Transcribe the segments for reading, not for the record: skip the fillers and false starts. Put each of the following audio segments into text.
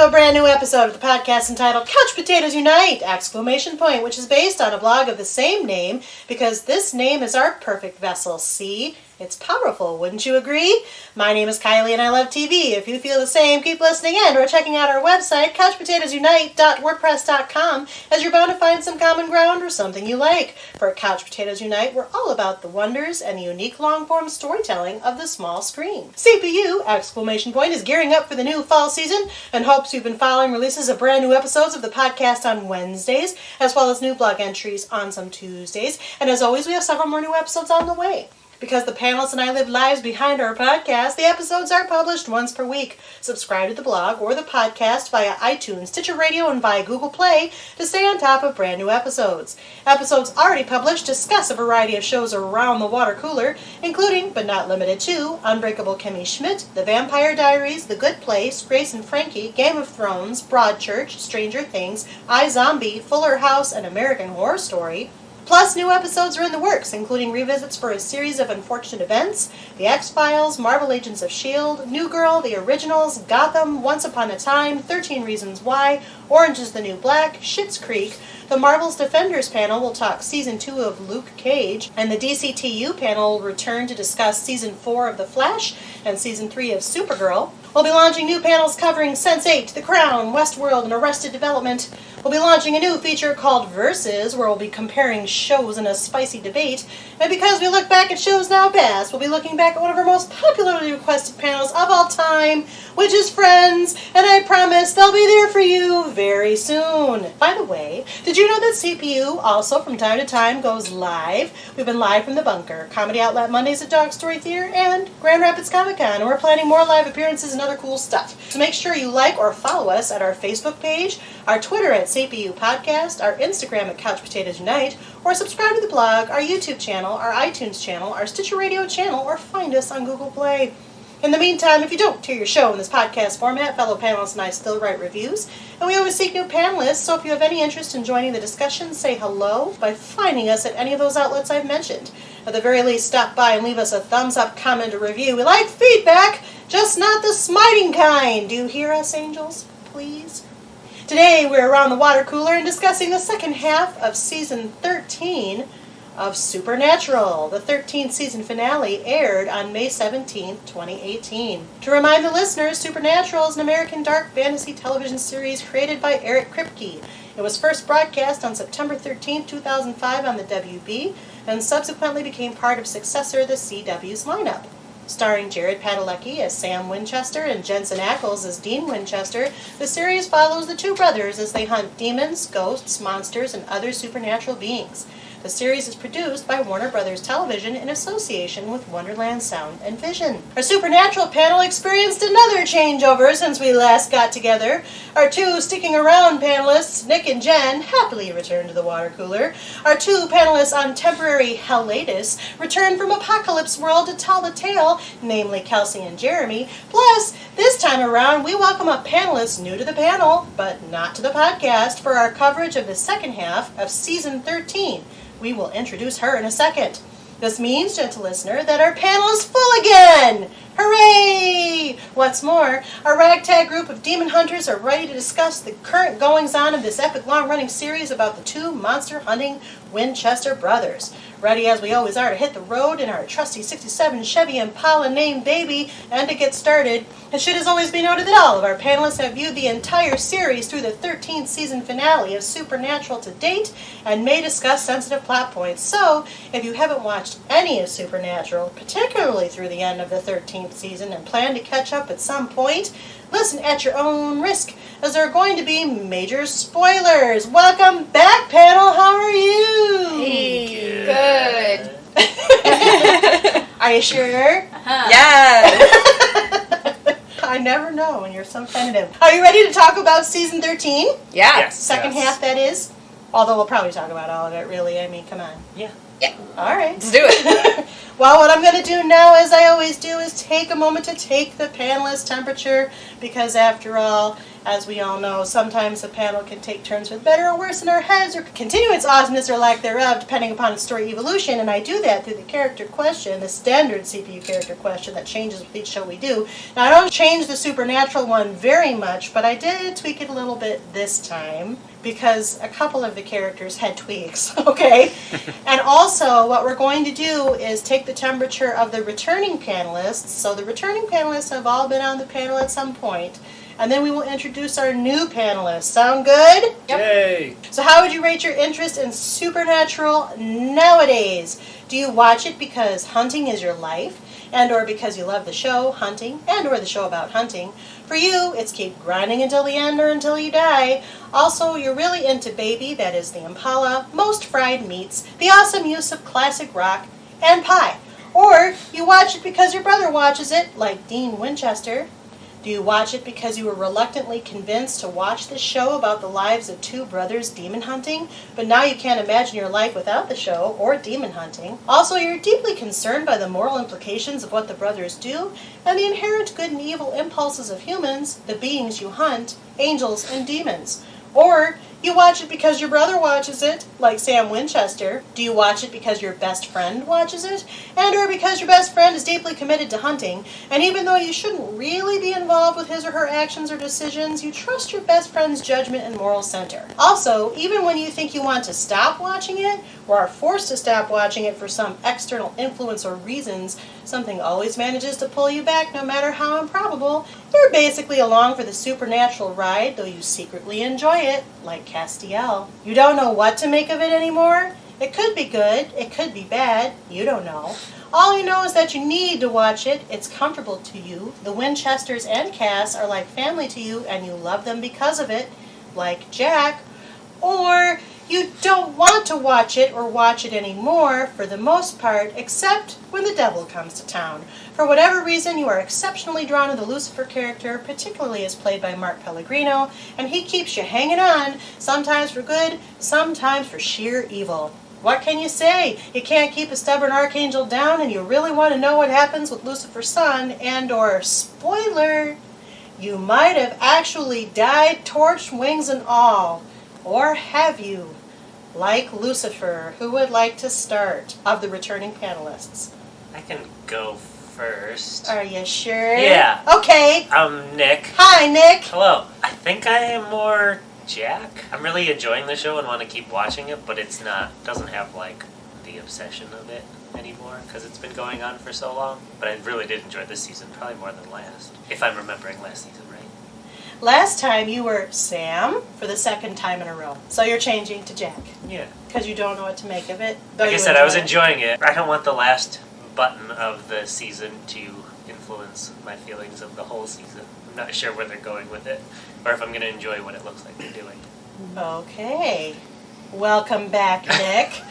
to a brand new episode of the podcast entitled Couch Potatoes Unite! Which is based on a blog of the same name because this name is our perfect vessel. See? It's powerful, wouldn't you agree? My name is Kylie and I love TV. If you feel the same, keep listening in or checking out our website, couchpotatoesunite.wordpress.com, as you're bound to find some common ground or something you like. For Couch Potatoes Unite, we're all about the wonders and the unique long-form storytelling of the small screen. CPU, is gearing up for the new fall season and hopes you've been following releases of brand new episodes of the podcast on Wednesdays, as well as new blog entries on some Tuesdays. And as always, we have several more new episodes on the way. Because the panelists and I live lives behind our podcast, the episodes are published once per week. Subscribe to the blog or the podcast via iTunes, Stitcher Radio, and via Google Play to stay on top of brand new episodes. Episodes already published discuss a variety of shows around the water cooler, including, but not limited to, Unbreakable Kimmy Schmidt, The Vampire Diaries, The Good Place, Grace and Frankie, Game of Thrones, Broadchurch, Stranger Things, iZombie, Fuller House, and American Horror Story. Plus, new episodes are in the works, including revisits for a series of unfortunate events, The X-Files, Marvel Agents of S.H.I.E.L.D., New Girl, The Originals, Gotham, Once Upon a Time, 13 Reasons Why, Orange is the New Black, Schitt's Creek. The Marvel's Defenders panel will talk Season 2 of Luke Cage, and the DCTU panel will return to discuss Season 4 of The Flash and Season 3 of Supergirl. We'll be launching new panels covering Sense8, The Crown, Westworld, and Arrested Development. We'll be launching a new feature called Versus, where we'll be comparing shows in a spicy debate. And because we look back at shows now past, we'll be looking back at one of our most popularly requested panels of all time, which is Friends, and I promise they'll be there for you very soon. By the way, did you know that CPU also from time to time goes live? We've been live from the Bunker, comedy outlet Mondays at Dog Story Theater, and Grand Rapids Comic Con, and we're planning more live appearances and other cool stuff. So make sure you like or follow us at our Facebook page, our Twitter at CPU Podcast, our Instagram at Couch Potatoes Unite, or subscribe to the blog, our YouTube channel, our iTunes channel, our Stitcher Radio channel, or find us on Google Play. In the meantime, if you don't hear your show in this podcast format, fellow panelists and I still write reviews, and we always seek new panelists, so if you have any interest in joining the discussion, say hello by finding us at any of those outlets I've mentioned. At the very least, stop by and leave us a thumbs up, comment, or review. We like feedback, just not the smiting kind. Do you hear us, angels? Please? Today, we're around the water cooler and discussing the second half of Season 13 of Supernatural. The 13th season finale aired on May 17, 2018. To remind the listeners, Supernatural is an American dark fantasy television series created by Eric Kripke. It was first broadcast on September 13, 2005 on the WB, and subsequently became part of successor The CW's lineup. Starring Jared Padalecki as Sam Winchester and Jensen Ackles as Dean Winchester, the series follows the two brothers as they hunt demons, ghosts, monsters, and other supernatural beings. The series is produced by Warner Brothers Television in association with Wonderland Sound and Vision. Our Supernatural panel experienced another changeover since we last got together. Our two sticking around panelists, Nick and Jenn, happily returned to the water cooler. Our two panelists on temporary hiatus returned from Apocalypse World to tell the tale, namely Kelsey and Jeremy. Plus, this time around, we welcome a panelist new to the panel, but not to the podcast, for our coverage of the second half of Season 13. We will introduce her in a second. This means, gentle listener, that our panel is full again! Hooray! What's more, our ragtag group of demon hunters are ready to discuss the current goings-on of this epic long-running series about the two monster-hunting Winchester brothers. Ready as we always are to hit the road in our trusty 67 Chevy Impala named Baby, and to get started, it should as always be noted that all of our panelists have viewed the entire series through the 13th season finale of Supernatural to date, and may discuss sensitive plot points. So, if you haven't watched any of Supernatural, particularly through the end of the 13th season, and plan to catch up at some point, listen at your own risk, as there are going to be major spoilers. Welcome back, panel. How are you? Hey. Good. Are you sure? Uh-huh. Yes. I never know when you're so tentative. Are you ready to talk about Season 13? Yeah. Yes. Second half, that is. Although we'll probably talk about all of it, really. I mean, come on. Yeah. All right. Let's do it. Well, what I'm going to do now, as I always do, is take a moment to take the panelist temperature, because after all, As we all know, sometimes the panel can take turns with better or worse in our heads, or continue its awesomeness or lack thereof, depending upon its story evolution, and I do that through the character question, the standard CPU character question that changes with each show we do. Now, I don't change the supernatural one very much, but I did tweak it a little bit this time, because a couple of the characters had tweaks, okay? And also, what we're going to do is take the temperature of the returning panelists. So the returning panelists have all been on the panel at some point. And then we will introduce our new panelists. Sound good? Yep. Yay! So how would you rate your interest in supernatural nowadays? Do you watch it because hunting is your life? And or because you love the show, hunting, and or the show about hunting? For you, it's keep grinding until the end or until you die. Also, you're really into Baby, that is the Impala, most fried meats, the awesome use of classic rock, and pie. Or you watch it because your brother watches it, like Dean Winchester. Do you watch it because you were reluctantly convinced to watch this show about the lives of two brothers demon hunting, but now you can't imagine your life without the show or demon hunting? Also, you're deeply concerned by the moral implications of what the brothers do and the inherent good and evil impulses of humans, the beings you hunt, angels and demons. Or you watch it because your brother watches it, like Sam Winchester. Do you watch it because your best friend watches it? And or because your best friend is deeply committed to hunting, and even though you shouldn't really be involved with his or her actions or decisions, you trust your best friend's judgment and moral center. Also, even when you think you want to stop watching it, or are forced to stop watching it for some external influence or reasons, something always manages to pull you back no matter how improbable. You're basically along for the supernatural ride, though you secretly enjoy it, like Castiel. You don't know what to make of it anymore? It could be good, it could be bad, you don't know. All you know is that you need to watch it, it's comfortable to you, the Winchesters and Cass are like family to you and you love them because of it, like Jack. Or you don't want to watch it or watch it anymore, for the most part, except when the devil comes to town. For whatever reason, you are exceptionally drawn to the Lucifer character, particularly as played by Mark Pellegrino, and he keeps you hanging on, sometimes for good, sometimes for sheer evil. What can you say? You can't keep a stubborn archangel down, and you really want to know what happens with Lucifer's son, and or, spoiler, you might have actually died, torched, wings and all. Or have you? Like Lucifer, who would like to start of the returning panelists? I can go first. Are you sure? Yeah. Okay. I'm Nick. Hi, Nick. Hello. I think I am more Jack. I'm really enjoying the show and want to keep watching it, but doesn't have like the obsession of it anymore because it's been going on for so long. But I really did enjoy this season, probably more than last, if I'm remembering last season right. Last time you were Sam for the second time in a row. So you're changing to Jack. Yeah. Because you don't know what to make of it. Like I said, I was enjoying it. I don't want the last button of the season to influence my feelings of the whole season. I'm not sure where they're going with it, or if I'm going to enjoy what it looks like they're doing. Okay. Welcome back, Nick.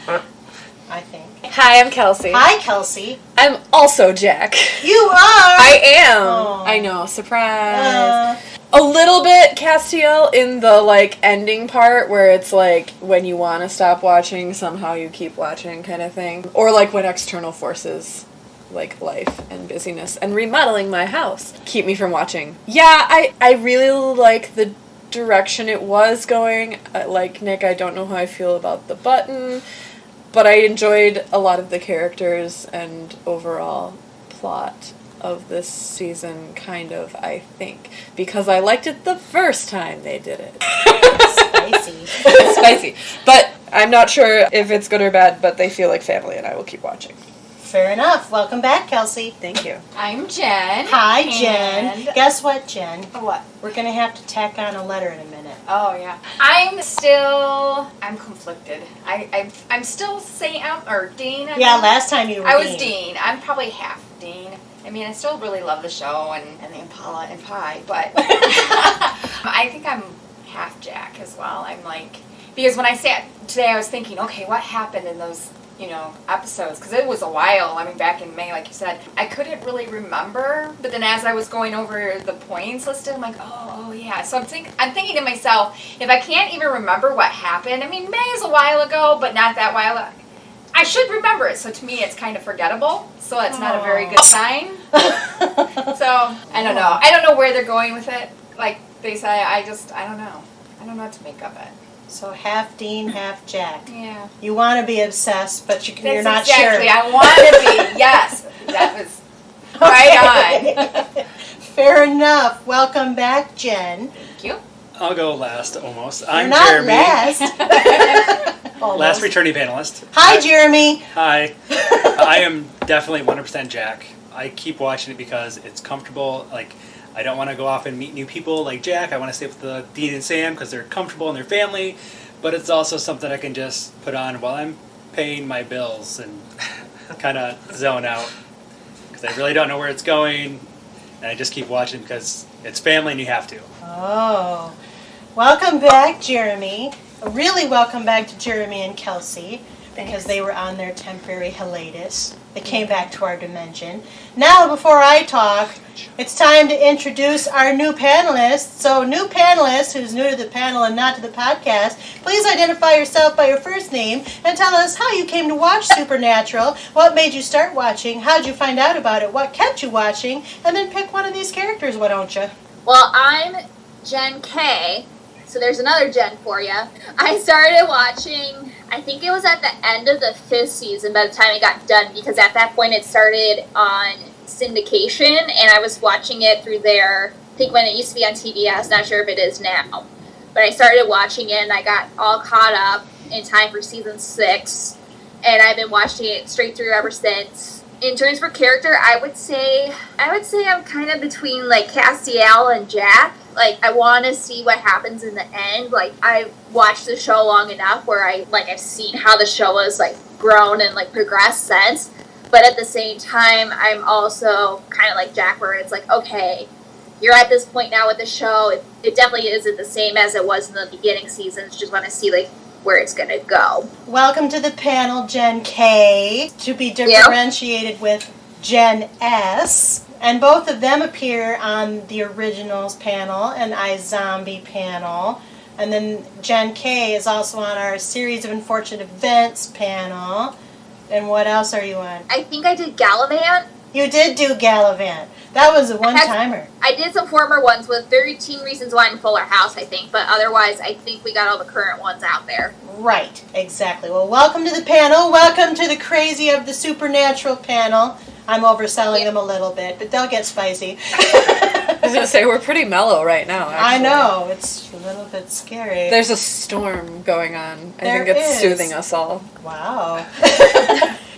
I think. Hi, I'm Kelsey. Hi, Kelsey. I'm also Jack. You are! I am! Oh. I know, surprise. A little bit Castiel in the, ending part where it's, when you want to stop watching, somehow you keep watching kind of thing. Or, when external forces, like life and busyness and remodeling my house, keep me from watching. Yeah, I really like the direction it was going. Like Nick, I don't know how I feel about the button, but I enjoyed a lot of the characters and overall plot of this season, kind of, I think, because I liked it the first time they did it. Spicy. Spicy. But I'm not sure if it's good or bad, but they feel like family and I will keep watching. Fair enough. Welcome back, Kelsey. Thank you. I'm Jenn. Hi, Jen. Guess what, Jen? What? We're going to have to tack on a letter in a minute. Oh, yeah. I'm conflicted. I'm still Sam, or Dean. Last time you were I was Dean. I'm probably half Dean. I mean, I still really love the show and the Impala and pie, but I think I'm half Jack as well. Because when I sat today, I was thinking, okay, what happened in those, episodes? Because it was a while. I mean, back in May, like you said, I couldn't really remember. But then as I was going over the points listed, I'm like, oh yeah. So I'm thinking to myself, if I can't even remember what happened, I mean, May is a while ago, but not that while. I should remember it, so to me it's kind of forgettable, so it's not a very good sign. So, I don't know. I don't know where they're going with it. they say, I don't know. I don't know what to make of it. So half Dean, half Jack. Yeah. You want to be obsessed, but you're not exactly. sure. I want to be. Yes. That was right on. Fair enough. Welcome back, Jenn. Thank you. I'll go last, almost. You're I'm not Jeremy. last. Last returning panelist. Hi, Jeremy. Hi. I am definitely 100% Jack. I keep watching it because it's comfortable. Like, I don't want to go off and meet new people like Jack. I want to stay with the Dean and Sam because they're comfortable in their family. But it's also something I can just put on while I'm paying my bills and kind of zone out. Because I really don't know where it's going. And I just keep watching because it's family and you have to. Oh. Welcome back, Jeremy. Really welcome back to Jeremy and Kelsey, because they were on their temporary hiatus. They came back to our dimension. Now, before I talk, it's time to introduce our new panelist. So, new panelist who's new to the panel and not to the podcast, please identify yourself by your first name and tell us how you came to watch Supernatural, what made you start watching, how'd you find out about it, what kept you watching, and then pick one of these characters, why don't you? Well, I'm Jenn K, so there's another Jenn for you. I started watching, I think it was at the end of the 5th season by the time it got done, because at that point it started on syndication, and I was watching it through there, I think when it used to be on TBS, not sure if it is now. But I started watching it, and I got all caught up in time for season 6, and I've been watching it straight through ever since. In terms for character, I would say I'm kind of between, like, Castiel and Jack. Like, I want to see what happens in the end. Like, I've watched the show long enough where I've seen how the show has, like, grown and, like, progressed since. But at the same time, I'm also kind of like Jack, where it's like, okay, you're at this point now with the show. It definitely isn't the same as it was in the beginning seasons. Just want to see, like, where it's going to go. Welcome to the panel, Jenn K, to be differentiated with Jenn S. And both of them appear on the Originals panel and iZombie panel. And then Jenn K is also on our Series of Unfortunate Events panel. And what else are you on? I think I did Gallivant. You did do Gallivant. That was a one-timer. I did some former ones with 13 Reasons Why and Fuller House, I think. But otherwise, I think we got all the current ones out there. Right, exactly. Well, welcome to the panel. Welcome to the Crazy of the Supernatural panel. I'm overselling them a little bit, but they'll get spicy. I was going to say, we're pretty mellow right now, actually. I know. It's a little bit scary. There's a storm going on. I There think it's is. soothing us all. Wow.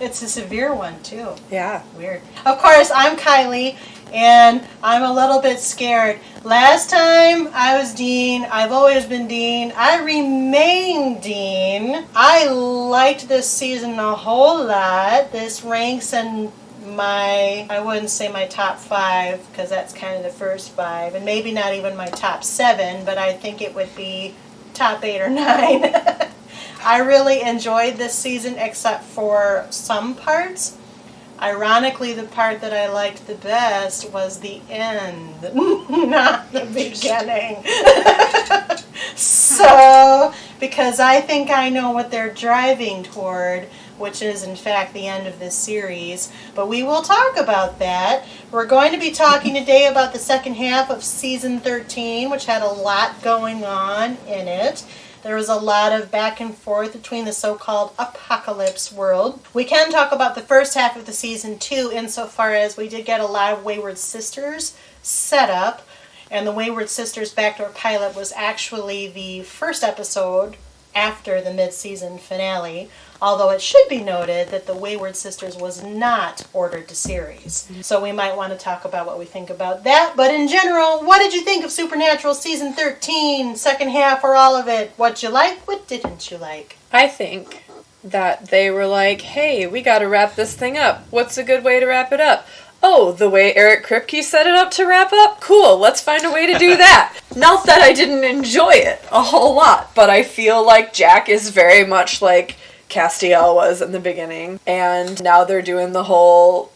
It's a severe one, too. Yeah. Weird. Of course, I'm Kylie, and I'm a little bit scared. Last time I was Dean. I've always been Dean. I remain Dean. I liked this season a whole lot. This ranks in I wouldn't say my top 5, because that's kind of the first 5, and maybe not even my top 7, but I think it would be top 8 or 9. I really enjoyed this season, except for some parts. Ironically, the part that I liked the best was the end, not the beginning. So, because I think I know what they're driving toward, which is in fact the end of this series. But we will talk about that. We're going to be talking today about the second half of season 13, which had a lot going on in it. There was a lot of back and forth between the so-called apocalypse world. We can talk about the first half of the season too, insofar as we did get a lot of Wayward Sisters set up. And the Wayward Sisters backdoor pilot was actually the first episode after the mid-season finale, although it should be noted that the Wayward Sisters was not ordered to series. So we might want to talk about what we think about that. But in general, what did you think of Supernatural Season 13, second half, or all of it? What'd you like? What didn't you like? I think that they were like, hey, we gotta wrap this thing up. What's a good way to wrap it up? Oh, the way Eric Kripke set it up to wrap up? Cool, let's find a way to do that. Not that I didn't enjoy it a whole lot, but I feel like Jack is very much like Castiel was in the beginning. And now they're doing the whole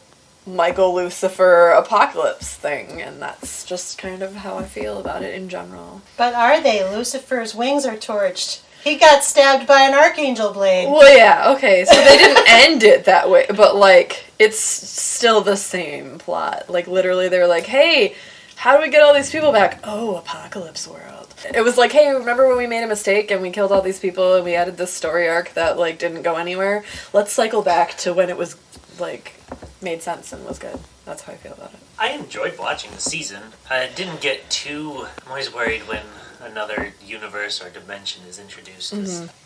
Michael Lucifer apocalypse thing, and that's just kind of how I feel about it in general. But are they? Lucifer's wings are torched. He got stabbed by an archangel blade. Well, yeah, okay, so they didn't end it that way, but, like, it's still the same plot. Like, literally, they were like, hey, How do we get all these people back? Oh, apocalypse world. It was like, hey, remember when we made a mistake and we killed all these people and we added this story arc that, like, didn't go anywhere? Let's cycle back to when it was, like, made sense and was good. That's how I feel about it. I enjoyed watching the season. I didn't get too... I'm always worried when another universe or dimension is introduced.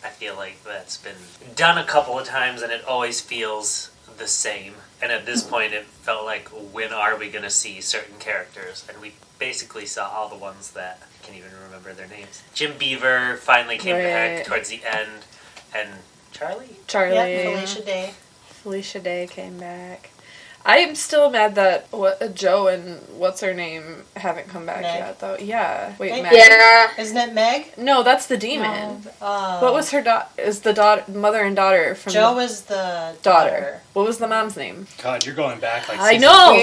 I feel like that's been done a couple of times and it always feels the same. And at this point it felt like, when are we going to see certain characters? And we basically saw all the ones that... I can't even remember their names. Jim Beaver finally came back towards the end. And Charlie? Yep, Felicia Day came back. I'm still mad that Joe and what's her name haven't come back yet, though. Yeah. Wait, Meg? Yeah. Isn't it Meg? No, that's the demon. What was her is the mother and daughter from Joe is the daughter. What was the mom's name? God, you're going back like I know,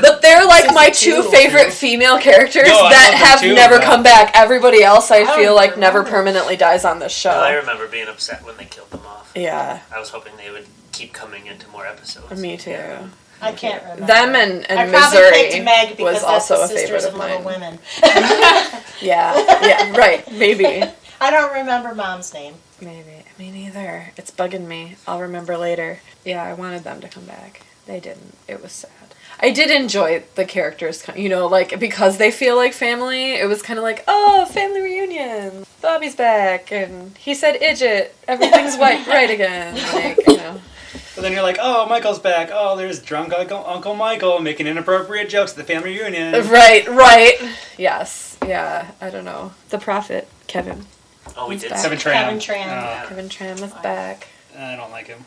4. but they're like Season my 2. 2 favorite female characters No, I that love them have too, never but- come back. Everybody else, I I feel don't like never remember. permanently dies on this show. I remember being upset when they killed them off. Yeah, I was hoping they would keep coming into more episodes. me too. I can't remember. Them and I probably Missouri picked Meg because was that's also the a Sisters favorite of of Little mine. Women. Yeah, right, maybe. I don't remember Mom's name. Maybe. Me neither. It's bugging me. I'll remember later. Yeah, I wanted them to come back. They didn't. It was sad. I did enjoy the characters, you know, like, because they feel like family, it was kind of like, oh, family reunion. Bobby's back, and he said idjit. Everything's right again. Like, you know. But then you're like, oh, Michael's back. Oh, there's drunk Uncle Michael making inappropriate jokes at the family reunion. Right. Yes. Yeah, I don't know. The prophet, Kevin. Oh, we He's did. back. Kevin Tran. Kevin Tran. Kevin Tran was back. I don't like him.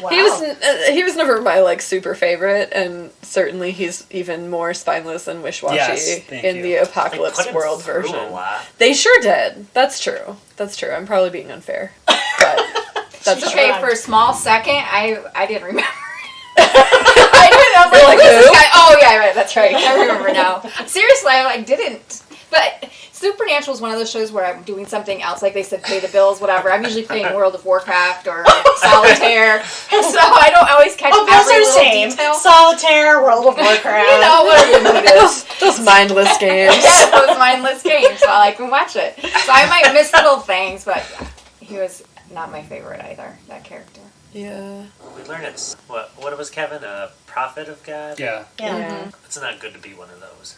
Wow. He was never my, like, super favorite, and certainly he's even more spineless and wishy-washy Yes, thank in you. the They Apocalypse put him World through version. a lot. They sure did. That's true. I'm probably being unfair. But that's Okay, true. for a small second, I didn't remember. I didn't. I was You're like, like, who's this who? guy? Oh yeah, right. That's right. I remember now. Seriously, I like didn't. But Supernatural is one of those shows where I'm doing something else, like they said, pay the bills, whatever. I'm usually playing World of Warcraft or Solitaire, so I don't always catch those every are little same. detail. Solitaire, World of Warcraft. You know, whatever it is. Those mindless games. Yeah, those mindless games. So I can watch it. So I might miss little things, but yeah, he was not my favorite either. That character. Yeah. We learned it's... What was Kevin? A prophet of God? Yeah. Yeah. It's not good to be one of those.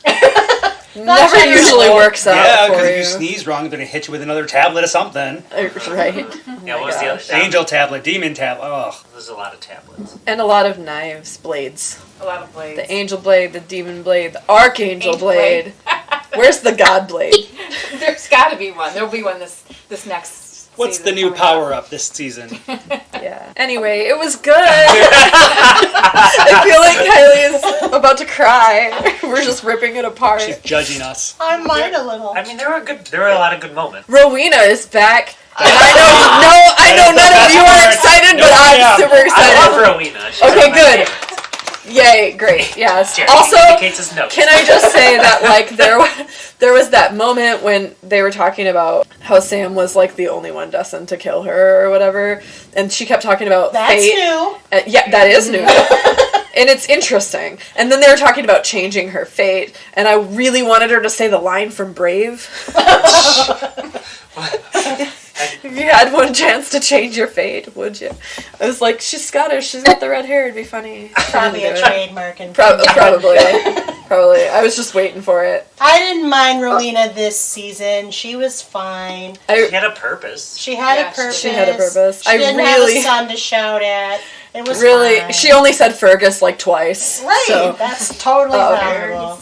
Never generally. usually works out Yeah, for because you. if you sneeze wrong, they're going to hit you with another tablet of something. Right. Yeah, what was the other tablet? Angel tablet, demon tablet. Oh, There's a lot of tablets. And a lot of knives, blades. A lot of blades. The angel blade, the demon blade, the archangel Angel blade. Where's the god blade? There's got to be one. There'll be one this next. what's season the new coming up. power up this season? Yeah. Anyway, it was good. I feel like Kylie is about to cry. We're just ripping it apart. She's judging us. I might a little. I mean, there were a lot of good moments. Rowena is back. And I know none of you are excited, but I'm super I excited. love Rowena. She's Okay, one of my good. favorites. Yay, great. Yes. Jeremy Also, indicates his notes. can I just say that, like, there was that moment when they were talking about how Sam was, like, the only one destined to kill her or whatever, and she kept talking about That's fate. new. Yeah, that is new. And it's interesting. And then they were talking about changing her fate, and I really wanted her to say the line from Brave. If you had one chance to change your fate, would you? I was like, she's Scottish, she's got the red hair, it'd be funny. Probably a trademark. And Probably. I was just waiting for it. I didn't mind Rowena this season. She was fine. She had a purpose. She had Yeah, a purpose. she had a purpose. She I didn't really- have a son to shout at. It was Really, fine. she only said Fergus like twice. Right, So that's totally Oh, valuable.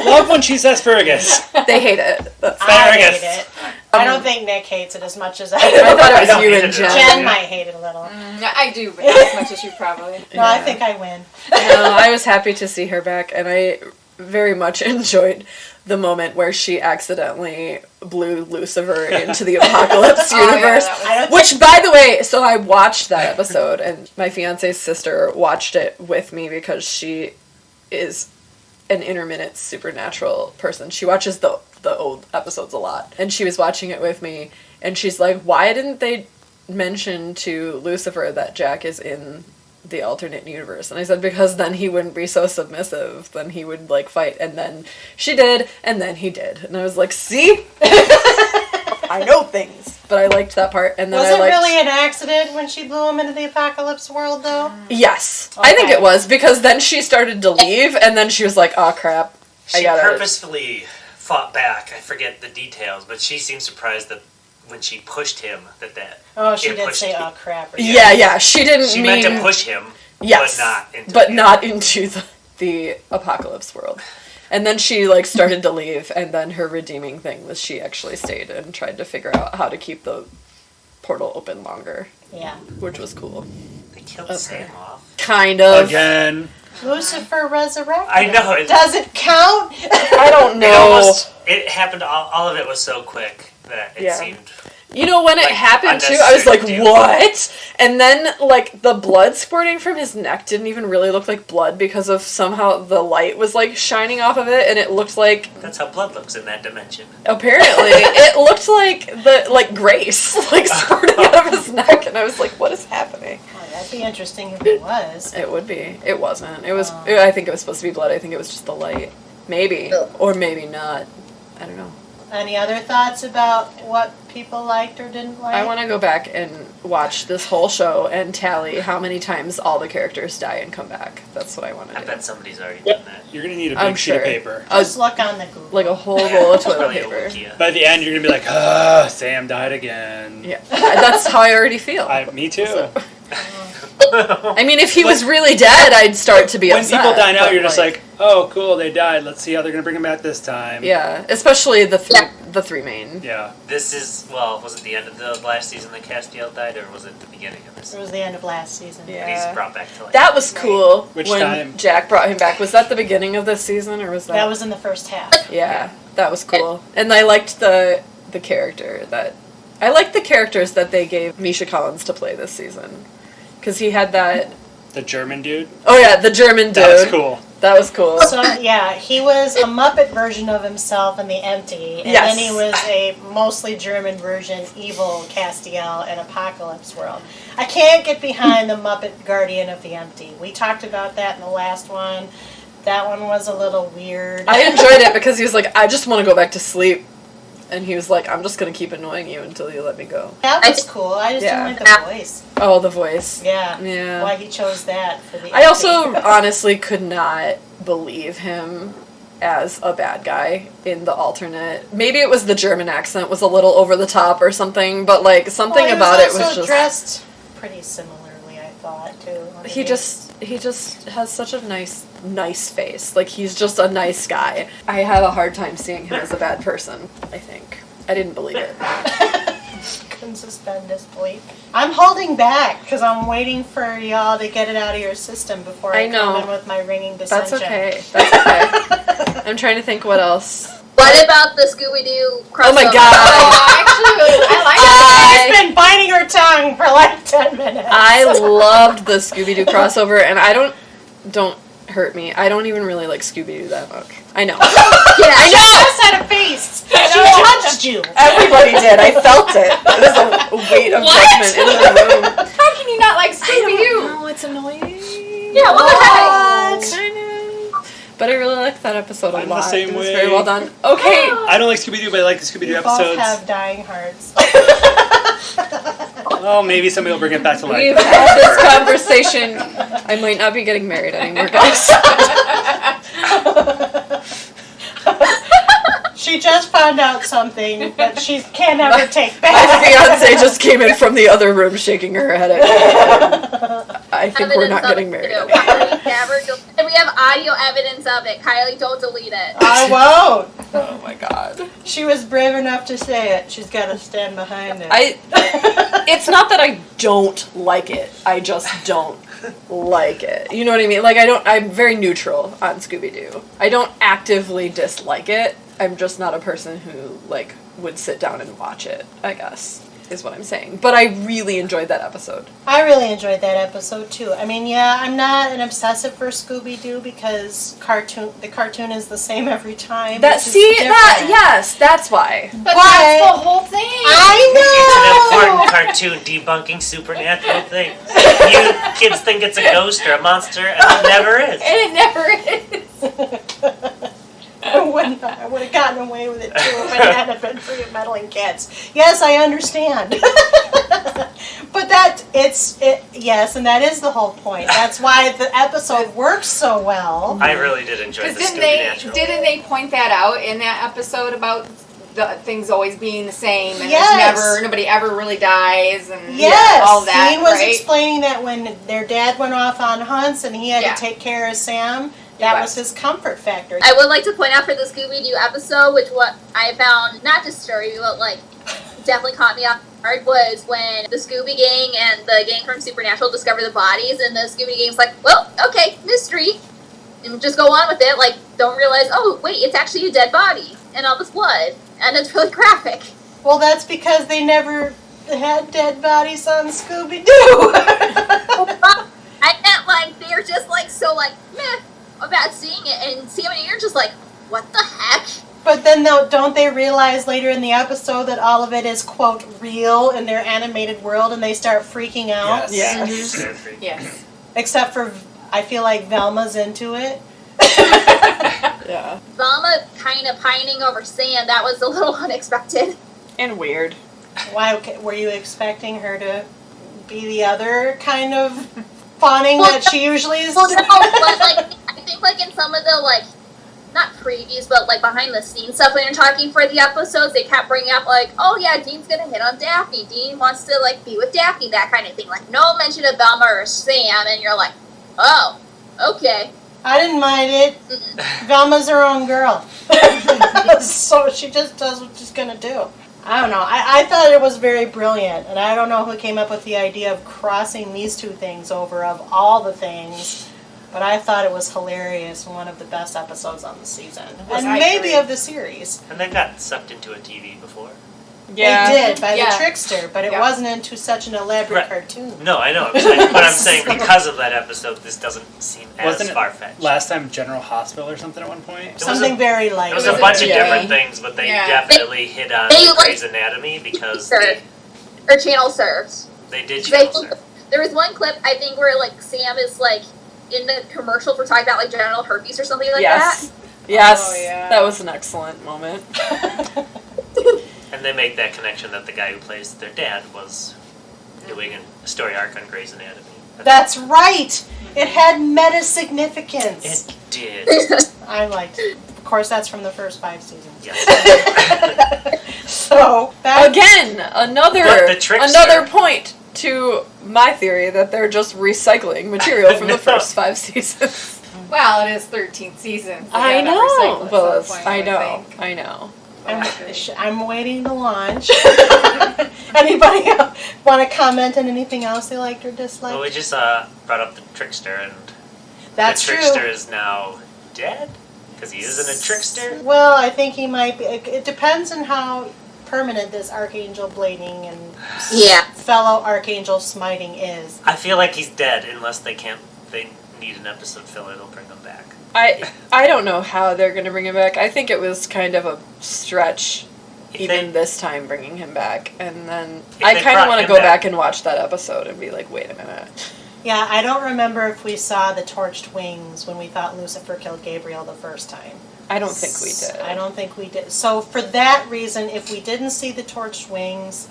Love when she says Fergus. they hate it. That's I Fergus. hate it. I don't think Nick hates it as much as I I do. thought I it was don't you hate and it. Jen. Jen might hate it a little. I do, but not as much as you probably. No, I think I win. No, I was happy to see her back, and I very much enjoyed the moment where she accidentally blew Lucifer into the apocalypse Oh, yeah, universe. that was- I don't Which, by the way, so I watched that episode, and my fiance's sister watched it with me because she is an intermittent supernatural person. She watches the old episodes a lot, and she was watching it with me, and she's like, why didn't they mention to Lucifer that Jack is in the alternate universe. And I said, because then he wouldn't be so submissive. Then he would, like, fight. And then she did, and then he did. And I was like, see? I know things. But I liked that part. And then Was it really an accident when she blew him into the apocalypse world, though? Yes. Okay. I think it was, because then she started to leave, and then she was like, oh, crap. She purposefully fought back. I forget the details, but she seemed surprised that when she pushed him, that Oh, she did say, oh, crap. Yeah, she didn't she mean... meant to push him, yes, but not into the apocalypse world. And then she, like, started to leave, and then her redeeming thing was she actually stayed and tried to figure out how to keep the portal open longer. Yeah. Which was cool. They killed Sam off. Kind of. Again. Lucifer resurrected. I know. Does it count? I don't know. It happened, all of it was so quick that it seemed... You know, when it happened, too, I was like, what? And then, like, the blood squirting from his neck didn't even really look like blood because of somehow the light was, like, shining off of it, and it looked like... That's how blood looks in that dimension. Apparently. It looked like Grace, like, squirting out of his neck, and I was like, what is happening? Oh, that'd be interesting if it was. It would be. It wasn't. It was... I think it was supposed to be blood. I think it was just the light. Maybe. Or maybe not. I don't know. Any other thoughts about what people liked or didn't like? I want to go back and watch this whole show and tally how many times all the characters die and come back. That's what I want to do. I bet somebody's already done that. You're going to need a big sheet of paper. Just look on the Google. Like a whole roll of toilet paper. By the end, you're going to be like, Sam died again. Yeah. That's how I already feel. Me too. So. I mean, if he was really dead, I'd start to be upset. When people die now, you're just like, oh, cool, they died. Let's see how they're going to bring him back this time. Yeah, especially the three main. Yeah. This is, was it the end of the last season that Castiel died, or was it the beginning of this? It was the end of last season. Yeah. And he's brought back to life. That was cool. Which when time? Jack brought him back. Was that the beginning of this season, or was that... That was in the first half. Yeah, that was cool. And I liked the character that... I liked the characters that they gave Misha Collins to play this season. Because he had that... The German dude? Oh yeah, the German dude. That was cool. That was cool. So, yeah, he was a Muppet version of himself in The Empty. And then he was a mostly German version, evil Castiel in Apocalypse World. I can't get behind the Muppet Guardian of the Empty. We talked about that in the last one. That one was a little weird. I enjoyed it because he was like, I just want to go back to sleep. And he was like, I'm just going to keep annoying you until you let me go. That was cool. I just didn't like the voice. Oh, the voice. Yeah. Why he chose that for the I also honestly could not believe him as a bad guy in the alternate. Maybe it was the German accent was a little over the top or something, but like something about it was just dressed pretty similarly, I thought, too. He just has such a nice face. Like, he's just a nice guy. I have a hard time seeing him as a bad person, I think. I didn't believe it. Couldn't suspend disbelief. I'm holding back because I'm waiting for y'all to get it out of your system before I come in with my ringing dissension. That's okay. I'm trying to think what else. What about the Scooby-Doo crossover? Oh my god! I like it. She's been biting her tongue for like 10 minutes. I loved the Scooby-Doo crossover, and don't hurt me. I don't even really like Scooby-Doo that much. I know. I know! She just had a face. She touched you. Everybody did. I felt it. There's a weight of judgment in the room. How can you not like Scooby-Doo? No, it's annoying. Yeah, what the heck? Kind of. But I really liked that episode a lot. I'm the same it was way. very well done. Okay. I don't like Scooby-Doo, but I like the Scooby-Doo episodes. Both have dying hearts. Well, maybe somebody will bring it back to life. We've had this conversation. I might not be getting married anymore, guys. She just found out something that she can't ever take back. My fiance just came in from the other room shaking her head at me. I think we're not getting married. And we have audio evidence of it. Kylie, don't delete it. I won't. Oh my god. She was brave enough to say it. She's got to stand behind it. It's not that I don't like it. I just don't like it. You know what I mean? Like, I'm very neutral on Scooby-Doo. I don't actively dislike it. I'm just not a person who, like, would sit down and watch it, I guess. is what I'm saying. But I really enjoyed that episode. I really enjoyed that episode too. I mean, yeah, I'm not an obsessive for Scooby-Doo because the cartoon is the same every time. Yes, that's why. But that's the whole thing. I It's an know! important cartoon debunking supernatural things. You kids think it's a ghost or a monster, and it never is. And it never is. I would have gotten away with it too if it hadn't been for you meddling kids. Yes, I understand. But yes, and that is the whole point. That's why the episode works so well. I really did enjoy the Because Scooby-Natural. didn't they point that out in that episode about the things always being the same and Yes. nobody ever really dies and Yes, all that, Dean was right? explaining that when their dad went off on hunts and he had Yeah. to take care of Sam, that was his comfort factor. I would like to point out for the Scooby-Doo episode, which what I found not just story, but like definitely caught me off guard, was when the Scooby Gang and the gang from Supernatural discover the bodies, and the Scooby Gang's like, well, okay, mystery, and just go on with it, like, don't realize, oh, wait, it's actually a dead body, and all this blood, and it's really graphic. Well, that's because they never had dead bodies on Scooby-Doo. I meant, like, they're just, like, so, like, meh about seeing it, and Sam and you're just like, what the heck? But then don't they realize later in the episode that all of it is, quote, real in their animated world, and they start freaking out? Yes. Yeah. Yes. Except for, I feel like Velma's into it. Yeah. Velma kind of pining over Sam, that was a little unexpected. And weird. Why, were you expecting her to be the other kind of fawning that she usually is? Well, no, but, like, I think, like, in some of the, like, not previews, but, like, behind-the-scenes stuff when you're talking for the episodes, they kept bringing up, like, oh, yeah, Dean's gonna hit on Daphne. Dean wants to, like, be with Daphne, that kind of thing. Like, no mention of Velma or Sam, and you're like, oh, okay. I didn't mind it. Velma's her own girl. So she just does what she's gonna do. I don't know. I thought it was very brilliant, and I don't know who came up with the idea of crossing these two things over of all the things, but I thought it was hilarious and one of the best episodes on the season. And I maybe agree. of the series. And they got sucked into a TV before. Yeah. They did, by Yeah. the trickster, but it Yeah. wasn't into such an elaborate Right. cartoon. No, I know. But I'm saying because of that episode, this doesn't seem as Wasn't it far-fetched. last time General Hospital or something at one point? It was Something very light. It was a bunch of Yeah. different things, but they Yeah. definitely hit on They, like, Grey's Anatomy because Sure. Or channel serves. they did They- channel surf. There was one clip, I think, where, like, Sam is, like, in the commercial for talking about, like, genital herpes or something like Yes. Yes. Oh, yeah. That was an excellent moment. And they make that connection that the guy who plays their dad was doing a story arc on Grey's Anatomy. That's right! It had meta significance. It did. that. I liked it. Of course, that's from the first 5 seasons. Yes. So, back Again, another But the trickster- another point to my theory that they're just recycling material from No. the first 5 seasons. Well, it is 13th season. So I yeah, know, recycle at Phyllis. some point, I would know. think. I know. I'm waiting to launch. Anybody want to comment on anything else they liked or disliked? Well, we just brought up the trickster, and That's the true. trickster is now dead because he isn't a trickster. Well, I think he might be. It depends on how permanent this archangel blading and Yeah. fellow archangel smiting is. I feel like he's dead unless they need an episode filler. They'll bring him back. I don't know how they're going to bring him back. I think it was kind of a stretch, If even they- this time, bringing him back. And then If I they kind of brought want to him go back- back and watch that episode and be like, wait a minute. Yeah, I don't remember if we saw the torched wings when we thought Lucifer killed Gabriel the first time. I don't think we did. I don't think we did. So for that reason, if we didn't see the torched wings,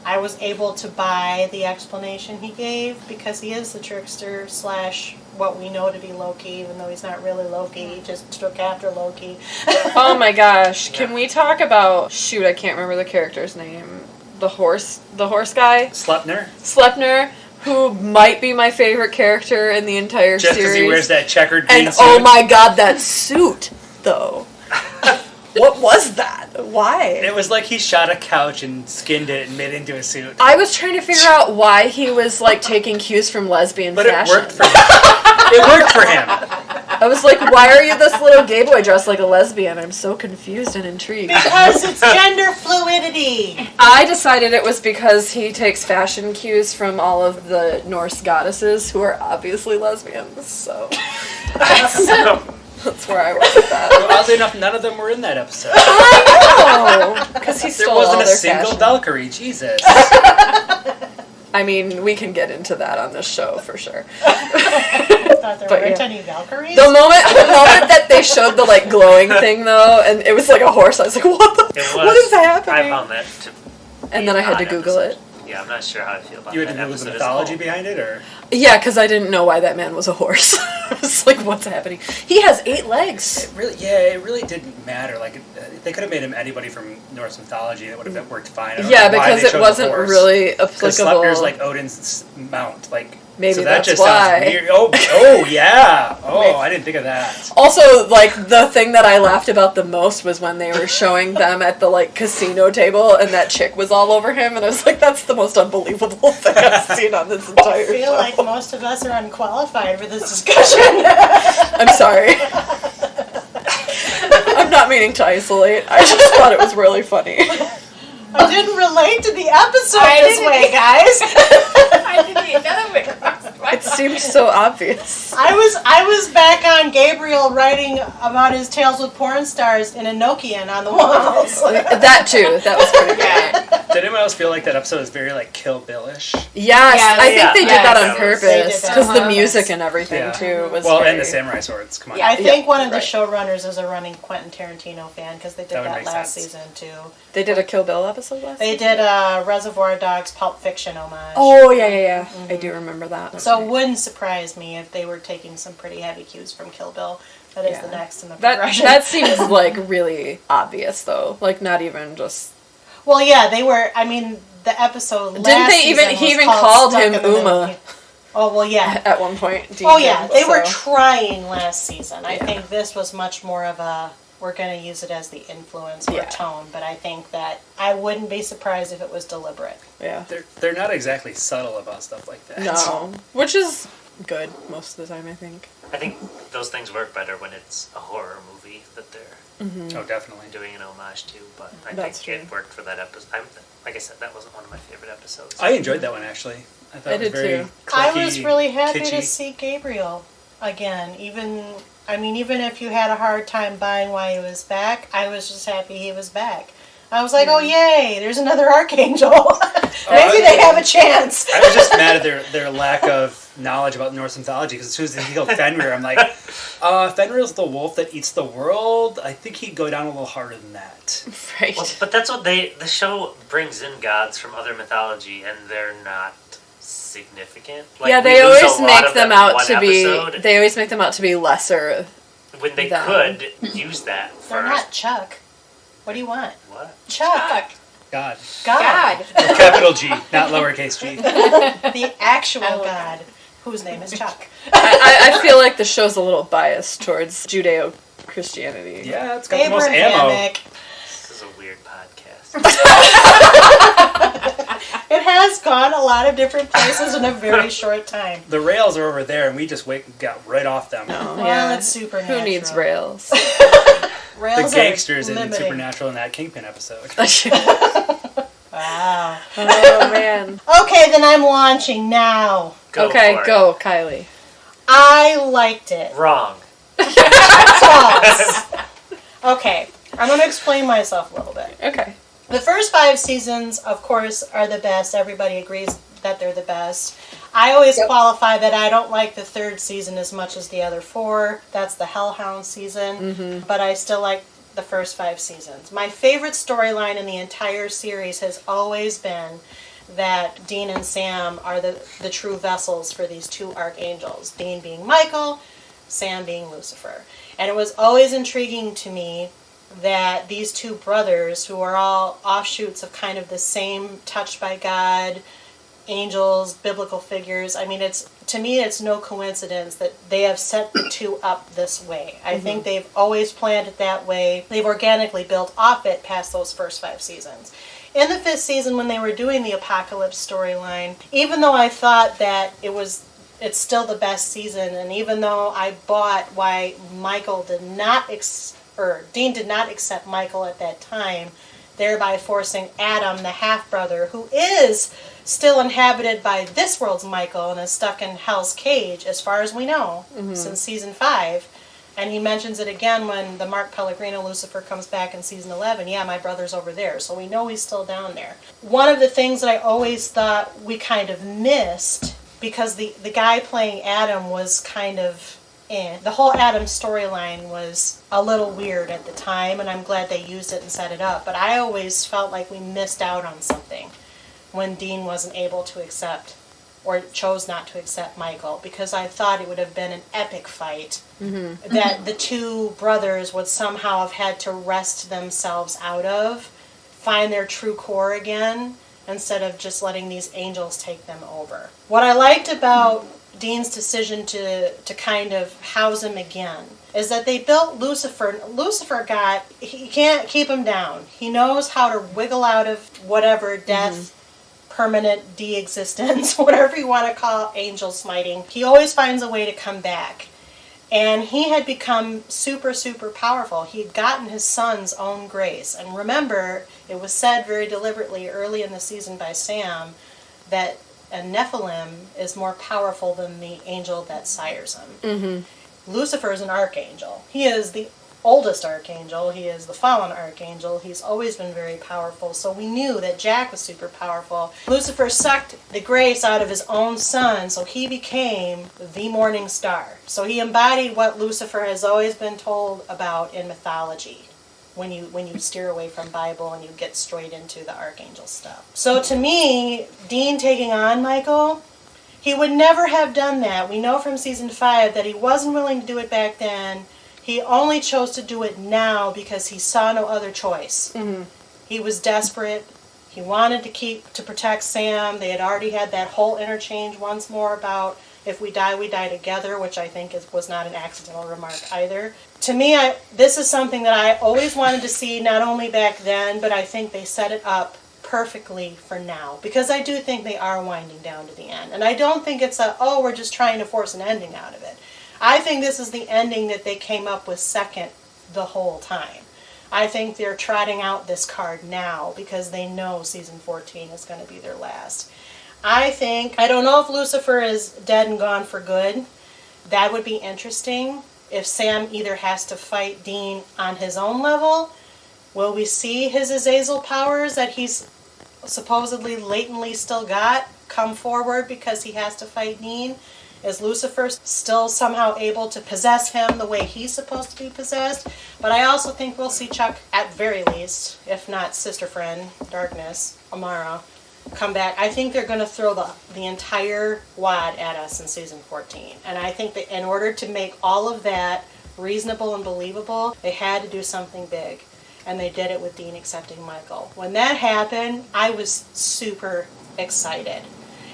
I was able to buy the explanation he gave because he is the trickster / what we know to be Loki, even though he's not really Loki. He just took after Loki. Oh my gosh. Yeah. Can we talk about, shoot, I can't remember the character's name. The horse guy? Slepner? Slepner, who might be my favorite character in the entire Just because series. he wears that checkered green And suit. oh my god, that suit, though. What was that? Why? It was like he shot a couch and skinned it and made it into a suit. I was trying to figure out why he was like taking cues from lesbian But fashion. it worked for him. It worked for him. I was like, why are you this little gay boy dressed like a lesbian? I'm so confused and intrigued. Because it's gender fluidity. I decided it was because he takes fashion cues from all of the Norse goddesses who are obviously lesbians, so that's where I was with that. Well, oddly enough, none of them were in that episode. I know! Because he There stole wasn't all a their single fashion. Valkyrie, Jesus. I mean, we can get into that on this show for sure. I thought there But weren't yeah. any Valkyries. The moment that they showed the like glowing thing though, and it was like a horse, I was like, what is happening? I found that to And then I had to Google it. Yeah, I'm not sure how I feel about You that had to know the episode as mythology a whole. behind it, or? Yeah, because I didn't know why that man was a horse. I was like, what's happening? He has 8 legs. It really didn't matter. Like, they could have made him anybody from Norse mythology, and it would have worked fine. I don't Yeah, know why because they it chose wasn't a horse. really Because applicable. Sleipnir's like Odin's mount, like. Maybe so that that's just why. sounds weird. Oh yeah. Oh, I didn't think of that. Also, like, the thing that I laughed about the most was when they were showing them at the, like, casino table and that chick was all over him, and I was like, that's the most unbelievable thing I've seen on this entire I feel show. like most of us are unqualified for this discussion. I'm sorry. I'm not meaning to isolate. I just thought it was really funny. I didn't relate to the episode I this didn't way, guys. I didn't. None of it crossed my It seemed so obvious. I was back on Gabriel writing about his tales with porn stars in a Nokian on the walls. That too. That was pretty good. Did anyone else feel like that episode was very like Kill Bill-ish? Yes, Yes, I think yeah. they did Yes. that on They did purpose that because on the purpose. music and everything Yeah. too was. Well, very... and the samurai swords. Come on. Yeah. I think one of the right. showrunners is a running Quentin Tarantino fan because they did That would that make last sense. season too. They did a Kill Bill episode last. They season? did a Reservoir Dogs Pulp Fiction homage. Oh yeah. I do remember that. So it wouldn't surprise me if they were taking some pretty heavy cues from Kill Bill. That is Yeah. the next in the that progression. that seems like really obvious though. Like not even just. Well, yeah, they were. I mean, the episode. Didn't last they even? season He was even called called Stuck him in the Middle. Uma Oh well, yeah. at one point. Dean Oh yeah, did, they were so- trying last season. I Yeah. think this was much more of a. We're going to use it as the influence or Yeah. tone, but I think that I wouldn't be surprised if it was deliberate. Yeah. They're not exactly subtle about stuff like that. No, which is good most of the time, I think. I think those things work better when it's a horror movie that they're Oh, definitely. doing an homage to, but I That's think true. it worked for that episode. Like I said, that wasn't one of my favorite episodes. I enjoyed that one actually. I thought I it was did very too. I clicky, was really happy kitschy. to see Gabriel again. Even if you had a hard time buying why he was back, I was just happy he was back. I was like, oh yay, there's another archangel. Maybe they have a chance. I was just mad at their lack of knowledge about Norse mythology because as soon as they killed Fenrir, I'm like, Fenrir's the wolf that eats the world. I think he'd go down a little harder than that. Right. Well, but that's what the show brings in gods from other mythology, and they're not significant. Like, yeah, we they lose a always lot make of them in out one to be. episode They always make them out to be lesser. when they them. could use that for They're not Chuck. What do you want? what? Chuck. Fuck. God. God. With capital G, not lowercase g. The actual I love God, whose name is Chuck. I feel like the show's a little biased towards Judeo-Christianity. Yeah, it's got the most ammo. Abrahamic. This is a weird podcast. It has gone a lot of different places in a very short time. The rails are over there, and we just got right off them. Oh, Well, yeah. it's supernatural. Who needs rails? The Rails gangsters are in limiting. Supernatural in that Kingpin episode. Wow. Oh man. Okay, then I'm launching now. Go Okay, for it. go, Kylie. I liked it. Wrong. False. Okay, I'm going to explain myself a little bit. Okay. The first 5 seasons, of course, are the best. Everybody agrees that they're the best. I always qualify that I don't like the 3rd season as much as the other 4. That's the Hellhound season. But I still like the first 5 seasons. My favorite storyline in the entire series has always been that Dean and Sam are the true vessels for these 2 archangels. Dean being Michael, Sam being Lucifer. And it was always intriguing to me that these 2 brothers, who are all offshoots of kind of the same touched by God, angels, biblical figures, I mean, to me it's no coincidence that they have set the 2 up this way. I think they've always planned it that way. They've organically built off it past those first 5 seasons. In the 5th season, when they were doing the Apocalypse storyline, even though I thought that it was it's still the best season. And even though I bought why Dean did not accept Michael at that time, thereby forcing Adam, the half-brother, who is still inhabited by this world's Michael and is stuck in Hell's Cage, as far as we know, since season 5. And he mentions it again when the Mark Pellegrino Lucifer comes back in season 11. Yeah, my brother's over there, so we know he's still down there. One of the things that I always thought we kind of missed, because the guy playing Adam was kind of the whole Adam storyline was a little weird at the time, and I'm glad they used it and set it up. But I always felt like we missed out on something when Dean wasn't able to accept, or chose not to accept Michael, because I thought it would have been an epic fight that the two brothers would somehow have had to wrest themselves out of, find their true core again, instead of just letting these angels take them over. What I liked about Dean's decision to kind of house him again is that they built Lucifer. Lucifer he can't keep him down. He knows how to wiggle out of whatever death, permanent de-existence, whatever you want to call angel smiting. He always finds a way to come back. And he had become super, super powerful. He had gotten his son's own grace. And remember, it was said very deliberately early in the season by Sam that a nephilim is more powerful than the angel that sires him. Lucifer is an archangel. He is the oldest archangel. He is the fallen archangel. He's always been very powerful. So we knew that Jack was super powerful. Lucifer sucked the grace out of his own son, so he became the morning star. So he embodied what Lucifer has always been told about in mythology, when you steer away from Bible and you get straight into the archangel stuff. So to me, Dean taking on Michael, he would never have done that. We know from season 5 that he wasn't willing to do it back then. He only chose to do it now because he saw no other choice. He was desperate. He wanted to protect Sam. They had already had that whole interchange once more about if we die together, which I think was not an accidental remark either. To me, this is something that I always wanted to see, not only back then, but I think they set it up perfectly for now. Because I do think they are winding down to the end. And I don't think it's we're just trying to force an ending out of it. I think this is the ending that they came up with second the whole time. I think they're trotting out this card now because they know season 14 is going to be their last. I don't know if Lucifer is dead and gone for good. That would be interesting. If Sam either has to fight Dean on his own level, will we see his Azazel powers that he's supposedly latently still got come forward because he has to fight Dean? Is Lucifer still somehow able to possess him the way he's supposed to be possessed? But I also think we'll see Chuck, at very least, if not sister friend, Darkness, Amara, come back. I think they're going to throw the entire wad at us in season 14. And I think that in order to make all of that reasonable and believable, they had to do something big. And they did it with Dean accepting Michael. When that happened, I was super excited.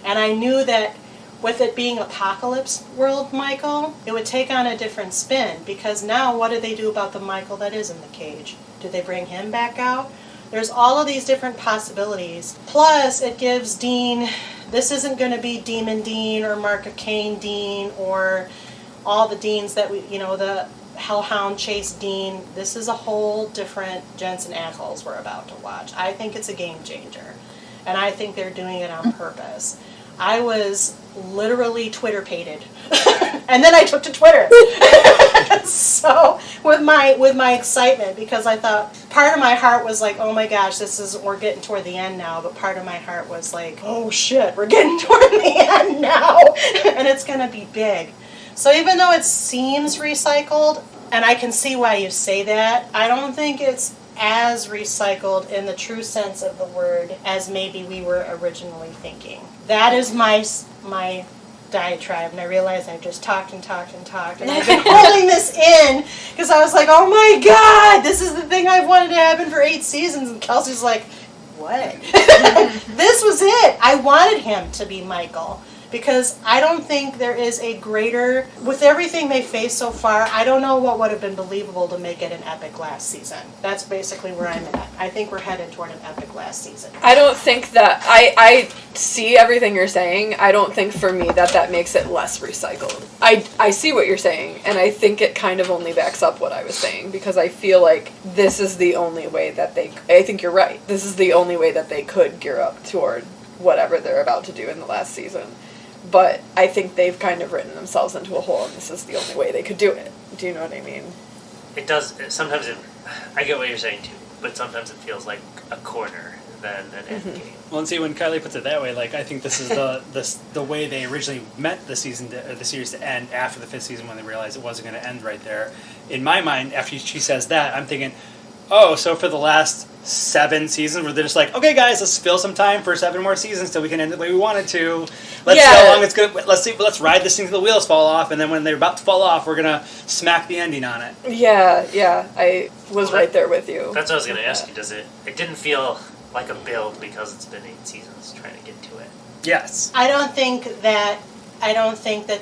And I knew that with it being Apocalypse World Michael, it would take on a different spin. Because now, what do they do about the Michael that is in the cage? Do they bring him back out? There's all of these different possibilities. Plus, it gives Dean, this isn't going to be Demon Dean or Mark of Cain Dean or all the Deans that the Hellhound Chase Dean. This is a whole different Jensen Ackles we're about to watch. I think it's a game changer. And I think they're doing it on purpose. I was literally Twitter-pated. And then I took to Twitter. So, with my excitement, because I thought, part of my heart was like, oh my gosh, we're getting toward the end now. But part of my heart was like, oh shit, we're getting toward the end now. And it's going to be big. So even though it seems recycled, and I can see why you say that, I don't think it's as recycled in the true sense of the word as maybe we were originally thinking. That is my diatribe, and I realized I just talked and talked and talked, and I've been holding this in because I was like, oh my god, this is the thing I've wanted to happen for 8 seasons, and Kelsey's like, what? This was it. I wanted him to be Michael because I don't think there is a greater, with everything they faced so far, I don't know what would have been believable to make it an epic last season. That's basically where I'm at. I think we're headed toward an epic last season. I don't think that, I see everything you're saying. I don't think for me that makes it less recycled. I see what you're saying, and I think it kind of only backs up what I was saying, because I feel like this is the only way that I think you're right. This is the only way that they could gear up toward whatever they're about to do in the last season. But I think they've kind of written themselves into a hole, and this is the only way they could do it. Do you know what I mean? It does. Sometimes I get what you're saying too, but sometimes it feels like a corner than an end game. Well, and see, when Kylie puts it that way, like, I think this is the way they originally meant the series to end after the 5th season, when they realized it wasn't going to end right there. In my mind, after she says that, I'm thinking, oh, so for the last 7 seasons, where they're just like, okay, guys, let's fill some time for 7 more seasons till we can end it the way we wanted to. Let's see how long it's good. Let's ride this thing till the wheels fall off, and then when they're about to fall off, we're gonna smack the ending on it. Yeah, I was right there with you. That's what I was gonna ask you. Does it didn't feel like a build because it's been 8 seasons trying to get to it? Yes. I don't think that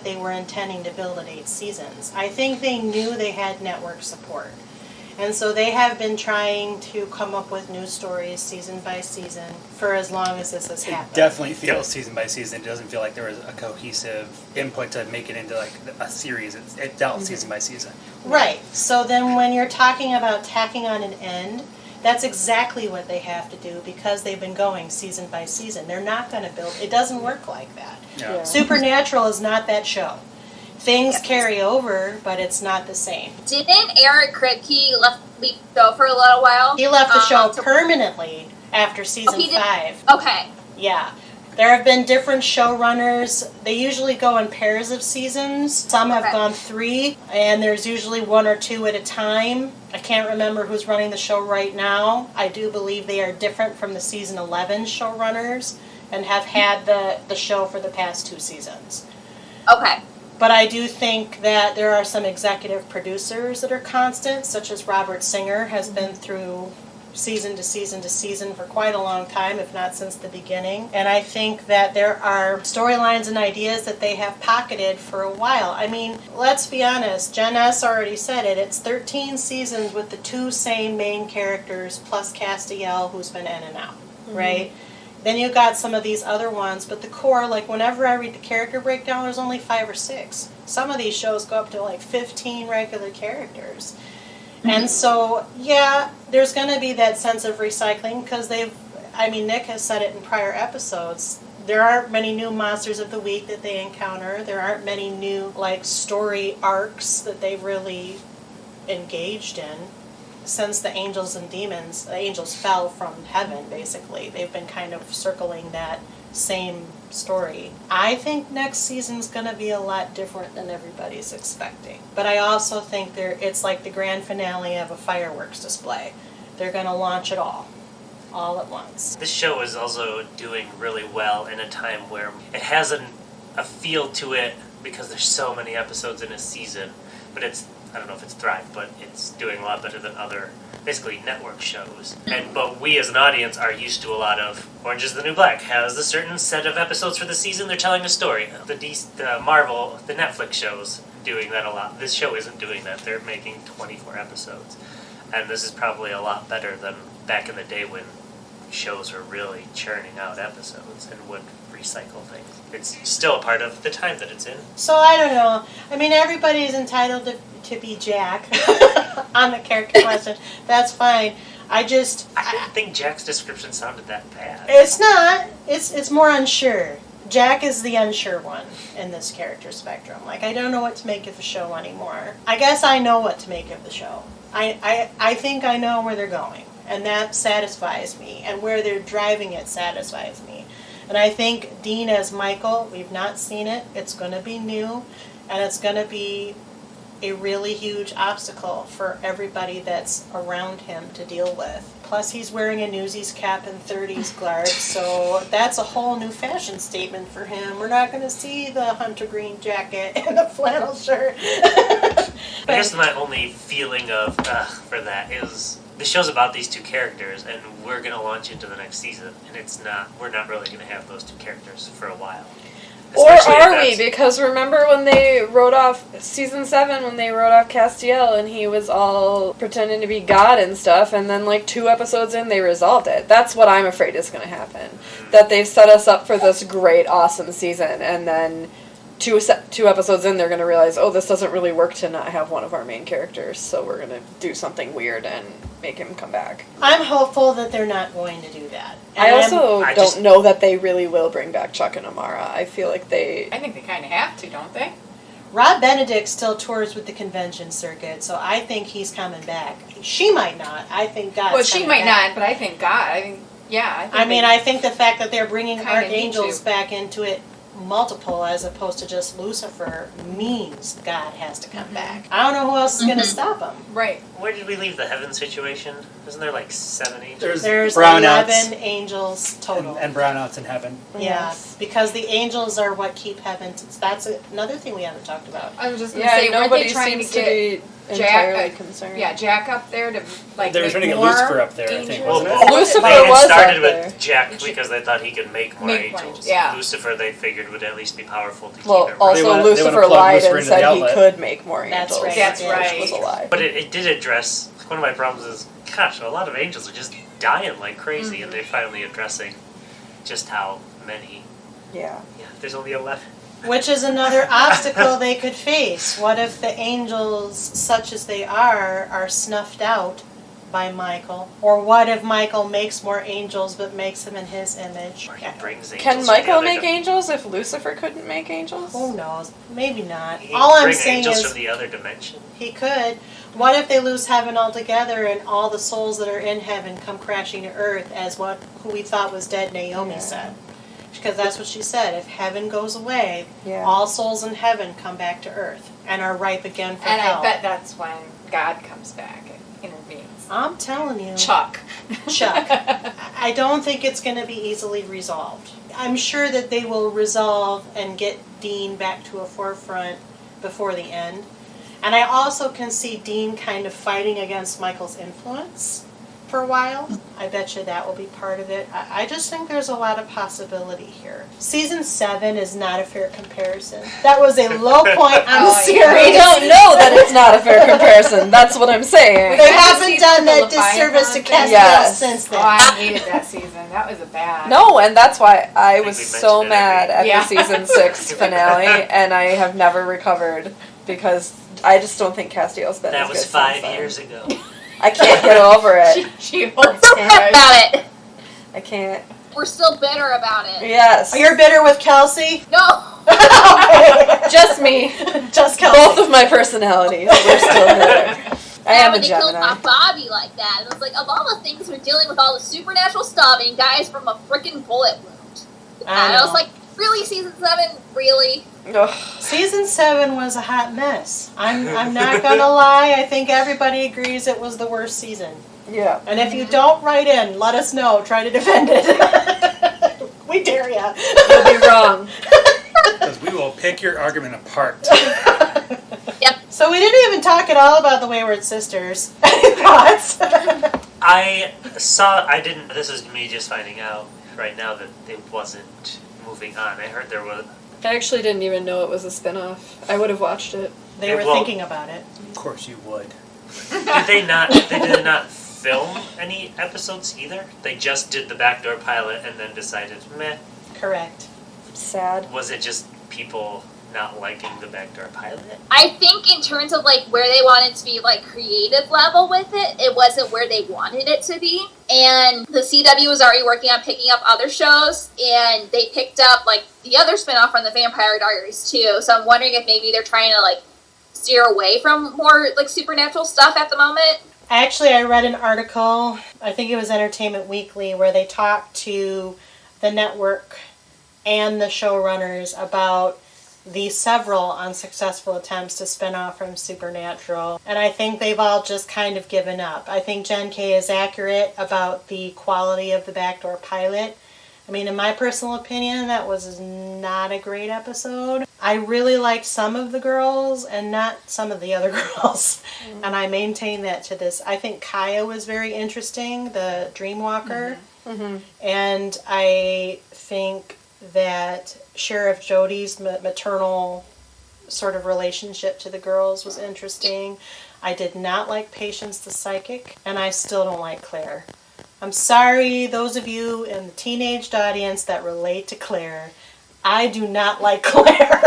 they were intending to build it 8 seasons. I think they knew they had network support. And so they have been trying to come up with new stories season by season for as long as this has happened. It definitely feels season by season. It doesn't feel like there was a cohesive input to make it into like a series. It dealt season by season. Right. So then when you're talking about tacking on an end, that's exactly what they have to do, because they've been going season by season. They're not going to build. It doesn't work like that. Yeah. Supernatural is not that show. Things carry over, but it's not the same. Didn't Eric Kripke left the show for a little while? He left the show permanently after season 5. Okay. Yeah. There have been different showrunners. They usually go in pairs of seasons. Some have gone 3, and there's usually 1 or 2 at a time. I can't remember who's running the show right now. I do believe they are different from the season 11 showrunners and have had the show for the past 2 seasons. Okay. But I do think that there are some executive producers that are constant, such as Robert Singer has been through season to season to season for quite a long time, if not since the beginning. And I think that there are storylines and ideas that they have pocketed for a while. I mean, let's be honest, Jenn S. already said it. It's 13 seasons with the 2 same main characters plus Castiel, who's been in and out, right? Then you got some of these other ones, but the core, like whenever I read the character breakdown, there's only 5 or 6. Some of these shows go up to like 15 regular characters. And so, yeah, there's going to be that sense of recycling, because Nick has said it in prior episodes. There aren't many new monsters of the week that they encounter. There aren't many new, like, story arcs that they've really engaged in. Since the angels fell from heaven, basically. They've been kind of circling that same story. I think next season's going to be a lot different than everybody's expecting. But I also think it's like the grand finale of a fireworks display. They're going to launch it all at once. This show is also doing really well in a time where it has a feel to it, because there's so many episodes in a season, but I don't know if it's thrived, but it's doing a lot better than other, basically, network shows. But we as an audience are used to a lot of Orange is the New Black has a certain set of episodes for the season. They're telling a story. The Marvel, the Netflix shows doing that a lot. This show isn't doing that. They're making 24 episodes. And this is probably a lot better than back in the day when shows were really churning out episodes and would recycle things. It's still a part of the time that it's in. So I don't know. I mean, everybody's entitled to be Jack on the character question. That's fine. I didn't think Jack's description sounded that bad. It's not. It's more unsure. Jack is the unsure one in this character spectrum. Like, I don't know what to make of the show anymore. I guess I know what to make of the show. I think I know where they're going, and that satisfies me, and where they're driving it satisfies me. And I think Dean as Michael, we've not seen it. It's going to be new, and it's going to be a really huge obstacle for everybody that's around him to deal with. Plus, he's wearing a Newsies cap and 30s garb, so that's a whole new fashion statement for him. We're not going to see the hunter green jacket and the flannel shirt. I guess my only feeling of for that is the show's about these 2 characters, and we're going to launch into the next season, and we're not really going to have those 2 characters for a while. Or Especially if are we? that's- Because remember when they wrote off season 7 when they wrote off Castiel and he was all pretending to be God and stuff, and then like 2 episodes in they resolved it. That's what I'm afraid is going to happen. That they've set us up for this great, awesome season, and then 2 episodes in they're going to realize, oh, this doesn't really work to not have one of our main characters, so we're going to do something weird and make him come back. I'm hopeful that they're not going to do that. And I also I don't just- know that they really will bring back Chuck and Amara. I feel like they... I think they kind of have to, don't they? Rob Benedict still tours with the convention circuit, so I think he's coming back. She might not. I think God's Well, she coming might back. not, but I think God. I think, yeah. I think the fact that they're bringing Kinda need archangels to. back into it multiple as opposed to just Lucifer means God has to come back. I don't know who else is going to stop him. Right. Where did we leave the heaven situation? Isn't there like 7 angels? There's brownouts 11 angels total. and brownouts in heaven. Yeah, Yes. because the angels are what keep heaven. That's another thing we haven't talked about. I was just going to Yeah, say, weren't nobody they trying seems to to get be Jack? entirely concerned. Yeah, Jack up there to like. They were make trying to get more Lucifer up there, I think, angels? wasn't it? Lucifer They had was started up with there. Jack because they thought he could make more Make more angels. angels, yeah. Lucifer they figured would at least be powerful to Well, keep it also They wanna Lucifer plug lied Lucifer and into the said he outlet. could make more That's angels. right. That's Yeah. right. Which was a lie. But it did address, one of my problems is, gosh, a lot of angels are just dying like crazy, and they're finally addressing just how many. Yeah. Yeah, there's only 11. Which is another obstacle they could face. What if the angels, such as they are snuffed out by Michael? Or what if Michael makes more angels but makes them in his image? Or he brings angels Can from Michael the other make dim- angels if Lucifer couldn't make angels? Who knows? Maybe not. He All I'm bring saying angels is from the other dimension. he could. What if they lose heaven altogether and all the souls that are in heaven come crashing to earth, as who we thought was dead Naomi said? Because that's what she said. If heaven goes away, Yeah. all souls in heaven come back to earth and are ripe again for And hell. I bet that's when God comes back and intervenes. I'm telling you. Chuck. Chuck. I don't think it's going to be easily resolved. I'm sure that they will resolve and get Dean back to a forefront before the end. And I also can see Dean kind of fighting against Michael's influence for a while. I bet you that will be part of it. I just think there's a lot of possibility here. Season 7 is not a fair comparison. That was a low point on the Oh, yeah. series. We don't know that it's not a fair comparison. That's what I'm saying. They Did you haven't see done the that disservice to Leviathan Castiel thing? Yes. since Oh, then. I hated that season. That was a bad. No, and that's why I think was we so mentioned it mad at every- Yeah. the season 6 finale, and I have never recovered because I just don't think Castiel's been That as was good 5 since then. years ago. I can't get over it. She We're holds still bitter about it. I can't. We're still bitter about it. Yes. Oh, you're bitter with Kelsey? No. Just me. Just Kelsey. Both of my personalities. We're still there. I am a when they killed Gemini. my Bobby like that, and it was like, of all the things we're dealing with, all the supernatural stabbing, guys from a freaking bullet wound. I And I was know. like, really, season 7? Really? Ugh. Season 7 was a hot mess. I'm not gonna lie. I think everybody agrees it was the worst season. Yeah. And if you don't write in, let us know. Try to defend it. We dare ya. You'll be wrong. Because we will pick your argument apart. So we didn't even talk at all about the Wayward Sisters. Any thoughts? This is me just finding out right now that it wasn't moving on. I heard there was, I actually didn't even know it was a spin-off. I would have watched it. They were Well- thinking about it. Of course you would. they did not film any episodes either? They just did the backdoor pilot and then decided, meh. Correct. Sad. Was it just people not liking the backdoor pilot? I think in terms of like where they wanted to be like creative level with it, it wasn't where they wanted it to be. And the CW was already working on picking up other shows, and they picked up like the other spinoff from the Vampire Diaries too. So I'm wondering if maybe they're trying to like steer away from more like supernatural stuff at the moment. Actually, I read an article, I think it was Entertainment Weekly, where they talked to the network and the showrunners about the several unsuccessful attempts to spin off from Supernatural. And I think they've all just kind of given up. I think Jenn K is accurate about the quality of the backdoor pilot. I mean, in my personal opinion, that was not a great episode. I really liked some of the girls and not some of the other girls. Mm-hmm. And I maintain that to this. I think Kaya was very interesting, the Dreamwalker. Mm-hmm. And I think that Sheriff Jody's maternal sort of relationship to the girls was interesting. I did not like Patience the Psychic, and I still don't like Claire. I'm sorry, those of you in the teenaged audience that relate to Claire. I do not like Claire.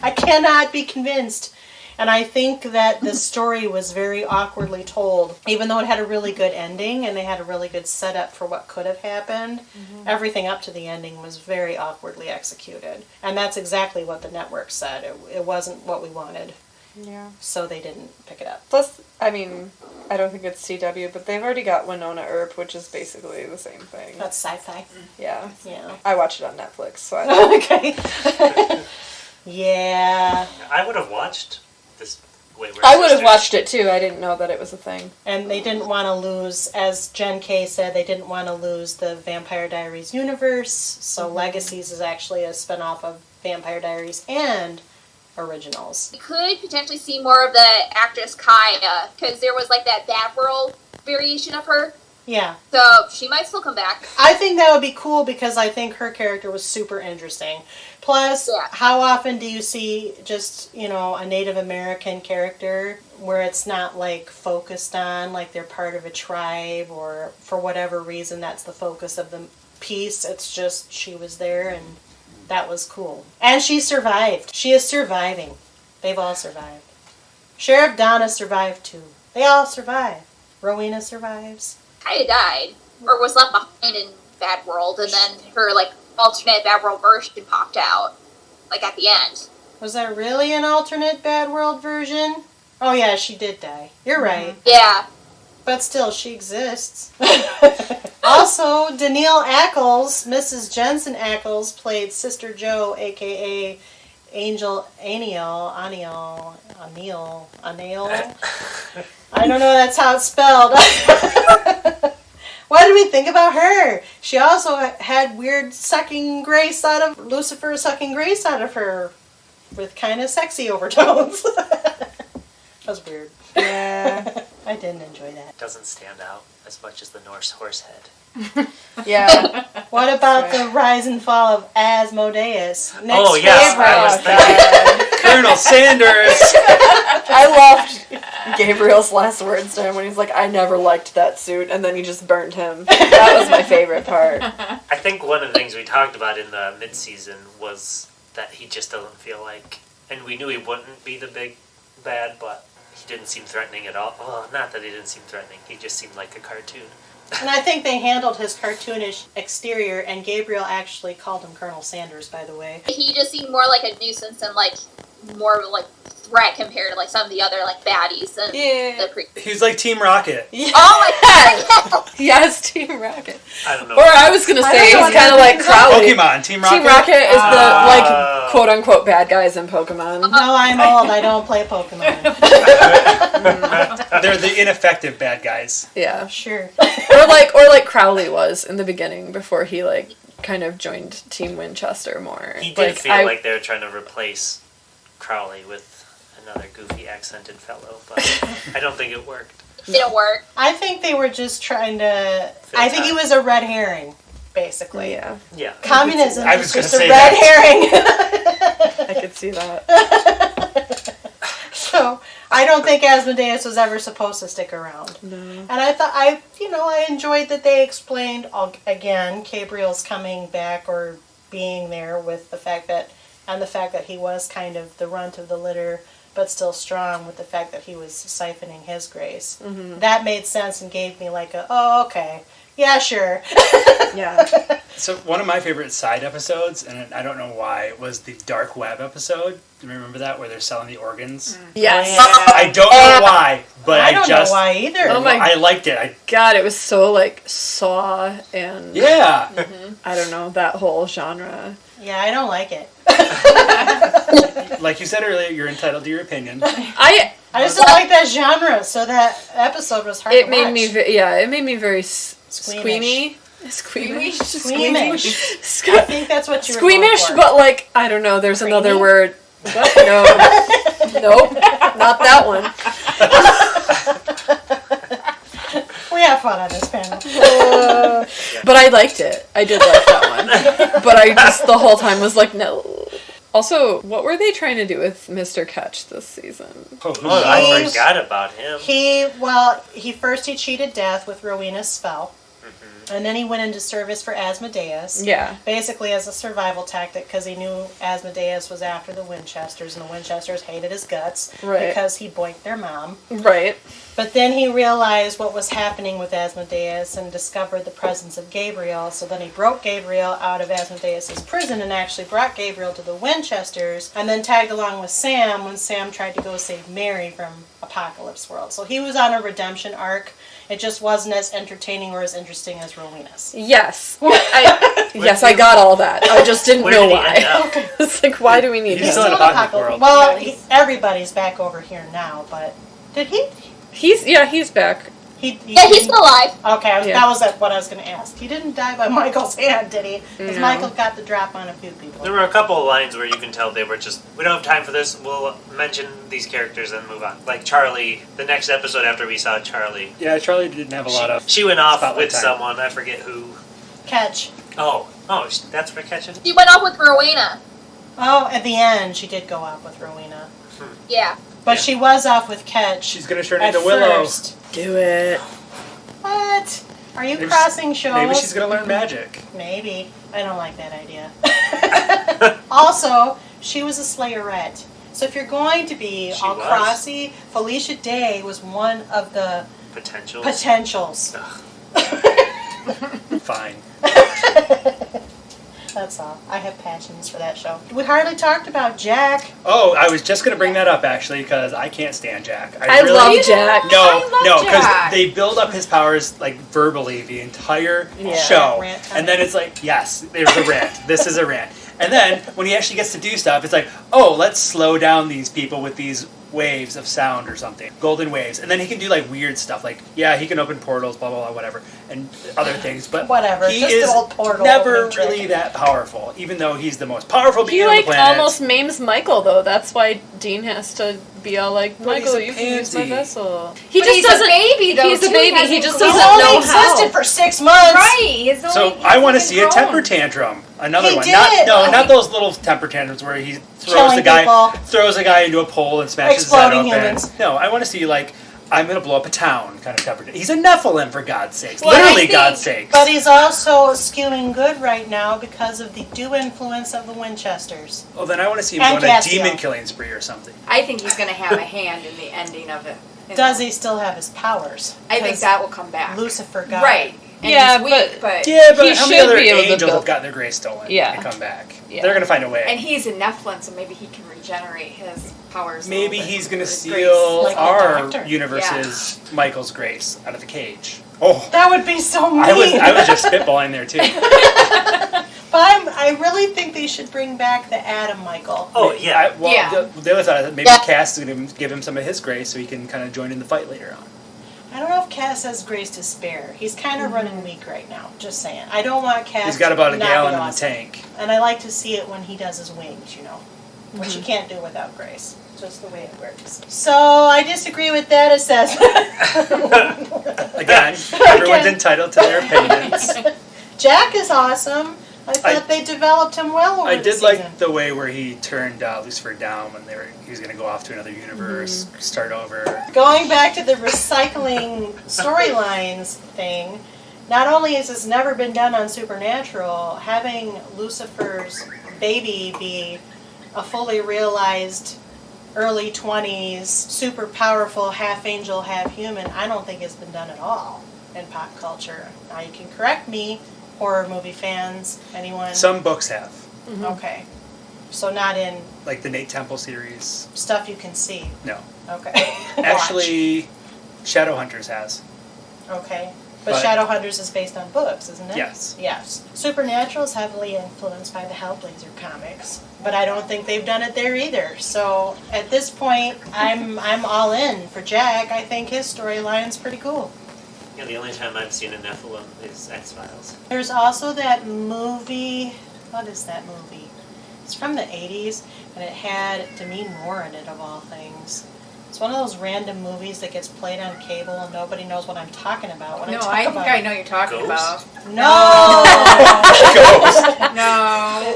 I cannot be convinced. And I think that the story was very awkwardly told. Even though it had a really good ending and they had a really good setup for what could have happened, everything up to the ending was very awkwardly executed. And that's exactly what the network said. It wasn't what we wanted. Yeah. So they didn't pick it up. Plus, I mean, I don't think it's CW, but they've already got Winona Earp, which is basically the same thing. That's sci-fi. Yeah. Yeah. I watched it on Netflix, so I Okay. Yeah. I would have watched this. Wait, I would have watched it too. I didn't know that it was a thing. And they didn't want to lose, as Jenn K said, they didn't want to lose the Vampire Diaries universe. So Legacies is actually a spinoff of Vampire Diaries and Originals. We could potentially see more of the actress Kaya, because there was like that Bad World variation of her. Yeah. So she might still come back. I think that would be cool because I think her character was super interesting. Plus, how often do you see just, a Native American character where it's not like focused on, like they're part of a tribe or for whatever reason that's the focus of the piece. It's just she was there and that was cool. And she survived. She is surviving. They've all survived. Sheriff Donna survived too. They all survive. Rowena survives. Kaya died, or was left behind in Bad World, and then her, alternate Bad World version popped out, at the end. Was that really an alternate Bad World version? Oh yeah, she did die. You're right. Yeah. But still, she exists. Also, Danielle Ackles, Mrs. Jensen Ackles, played Sister Joe, a.k.a. Angel Aniel. I don't know that's how it's spelled. What did we think about her? She also had weird Lucifer sucking grace out of her with kind of sexy overtones. That was weird. Yeah. I didn't enjoy that. Doesn't stand out as much as the Norse horse head. Yeah. What about the rise and fall of Asmodeus? Next yes, I was thinking. Colonel Sanders! I loved Gabriel's last words to him when he's like, I never liked that suit, and then he just burned him. That was my favorite part. I think one of the things we talked about in the mid-season was that he just doesn't feel like, and we knew he wouldn't be the big bad, but he didn't seem threatening at all. Well, not that he didn't seem threatening, he just seemed like a cartoon. And I think they handled his cartoonish exterior, and Gabriel actually called him Colonel Sanders, by the way. He just seemed more like a nuisance and more of a threat compared to some of the other baddies and He's like Team Rocket. Yeah. Oh my god! Yes, Team Rocket. I don't know. Or I was gonna say he's kind of like Crowley. Pokemon, Team Rocket. Team Rocket is the quote unquote bad guys in Pokemon. No, I'm old. I don't play Pokemon. They're the ineffective bad guys. Yeah. Sure. Or like Crowley was in the beginning before he kind of joined Team Winchester more. He did feel like they were trying to replace Crowley with another goofy accented fellow, but I don't think it worked. Didn't work. I think they were just trying to... I think he was a red herring, basically. Yeah. Yeah. Communism I is was just gonna a say red that. herring. I could see that. So, I don't think Asmodeus was ever supposed to stick around. No. And I thought, I enjoyed that they explained, again, Gabriel's coming back or being there with the fact that he was kind of the runt of the litter, but still strong with the fact that he was siphoning his grace. Mm-hmm. That made sense and gave me okay. Yeah, sure. Yeah. So one of my favorite side episodes, and I don't know why, was the Dark Web episode. Do you remember that, where they're selling the organs? Yes. I don't know why, but I don't know why either. Oh my I liked it. God, it was so Saw and... Yeah. Mm-hmm. I don't know, that whole genre. Yeah, I don't like it. Like you said earlier, you're entitled to your opinion. I just don't like that genre, so that episode was hard to watch. It made me very Squeamish. Squeamish. Squeamish. I think that's what you were Squeamish, going for. but I don't know, there's another word. What? No. Nope, not that one. We have fun on this panel. But I liked it. I did like that one. But I just the whole time was like, no. Also, what were they trying to do with Mr. Ketch this season? Oh, I forgot about him. He first cheated death with Rowena's spell. And then he went into service for Asmodeus. Yeah. Basically as a survival tactic because he knew Asmodeus was after the Winchesters and the Winchesters hated his guts. Right. Because he boinked their mom. Right. But then he realized what was happening with Asmodeus and discovered the presence of Gabriel. So then he broke Gabriel out of Asmodeus' prison and actually brought Gabriel to the Winchesters and then tagged along with Sam when Sam tried to go save Mary from Apocalypse World. So he was on a redemption arc. It just wasn't as entertaining or as interesting as Rowena's. Yes. I got all that. I just didn't know why. It's like, why do we need He's him? still in Apocalypse World. Well, everybody's back over here now, but did he? He's back. He's still alive. Okay, that was what I was going to ask. He didn't die by Michael's hand, did he? Because Michael got the drop on a few people. There were a couple of lines where you can tell they were just, we don't have time for this, we'll mention these characters and move on. Like Charlie, the next episode after we saw Charlie. Yeah, Charlie didn't have a lot of... She went off with time. someone, I forget who. Ketch. Oh, that's for Ketch? She went off with Rowena. Oh, at the end, she did go off with Rowena. Yeah. But she was off with Ketch. She's going to turn into Willow. First. Do it. What? Are you crossing shows? Maybe she's going to learn magic. Maybe. I don't like that idea. Also, she was a Slayerette. So if you're going to be all crossy, Felicia Day was one of the potentials. Fine. That's all. I have passions for that show. We hardly talked about Jack. Oh, I was just going to bring that up, actually, because I can't stand Jack. I love Jack. No, because they build up his powers, like, verbally the entire show. And then it's like, yes, there's a rant. This is a rant. And then, when he actually gets to do stuff, it's like, oh, let's slow down these people with these waves of sound or something. Golden waves. And then he can do, like, weird stuff. Like, he can open portals, blah, blah, blah, whatever. And other things. But whatever. he just is an old portal never really that powerful. Even though he's the most powerful being on the planet. He, almost maims Michael, though. That's why Dean has to be all like, Michael, you can use my vessel. He's a baby, though. He's a baby. He just doesn't know know how. Existed for 6 months. Right. So I want to see a temper tantrum. Another one. Not those little temper tantrums where he throws a guy into a pole and smashes his head open. Humans. No, I want to see like, I'm going to blow up a town kind of temper tantrum. He's a Nephilim, for God's sakes. Well, Literally, God's sakes. But he's also skewing good right now because of the due influence of the Winchesters. Well, then I want to see him go on a demon killing spree or something. I think he's going to have a hand in the ending of it. Does he still have his powers? I think that will come back. Lucifer got right. And yeah, he's weak, but how many other angels have gotten their grace stolen and come back? Yeah. They're going to find a way. And he's a Nephilim, so maybe he can regenerate his powers. Maybe he's going to steal our universe's Michael's grace out of the cage. Oh, that would be so mean. I was just spitballing there too. But I really think they should bring back the Adam Michael. Oh yeah. The other thought is that maybe Cass is going to give him some of his grace so he can kind of join in the fight later on. I don't know if Cass has grace to spare. He's kind of running weak right now. Just saying. I don't want Cass. He's got about a gallon in the tank. And I like to see it when he does his wings, which you can't do without grace. Just the way it works. So I disagree with that assessment. Again, everyone's entitled to their opinions. Jack is awesome. I thought they developed him well over the season. Like the way where he turned Lucifer down when he was going to go off to another universe, start over. Going back to the recycling storylines thing, not only has this never been done on Supernatural, having Lucifer's baby be a fully realized early 20s, super powerful, half angel, half human, I don't think it's been done at all in pop culture. Now you can correct me, horror movie fans, anyone? Some books have. Mm-hmm. Okay. So not in... like the Nate Temple series. Stuff you can see? No. Okay. Actually, Shadowhunters has. Okay. But Shadowhunters is based on books, isn't it? Yes. Yes. Supernatural is heavily influenced by the Hellblazer comics, but I don't think they've done it there either. So at this point, I'm all in for Jack. I think his storyline's pretty cool. Yeah, the only time I've seen a Nephilim is X-Files. There's also that movie. What is that movie? It's from the 80s, and it had Demi Moore in it, of all things. It's one of those random movies that gets played on cable and nobody knows what I'm talking about when I No, talk I about think I know you're talking Ghost? about. No! No.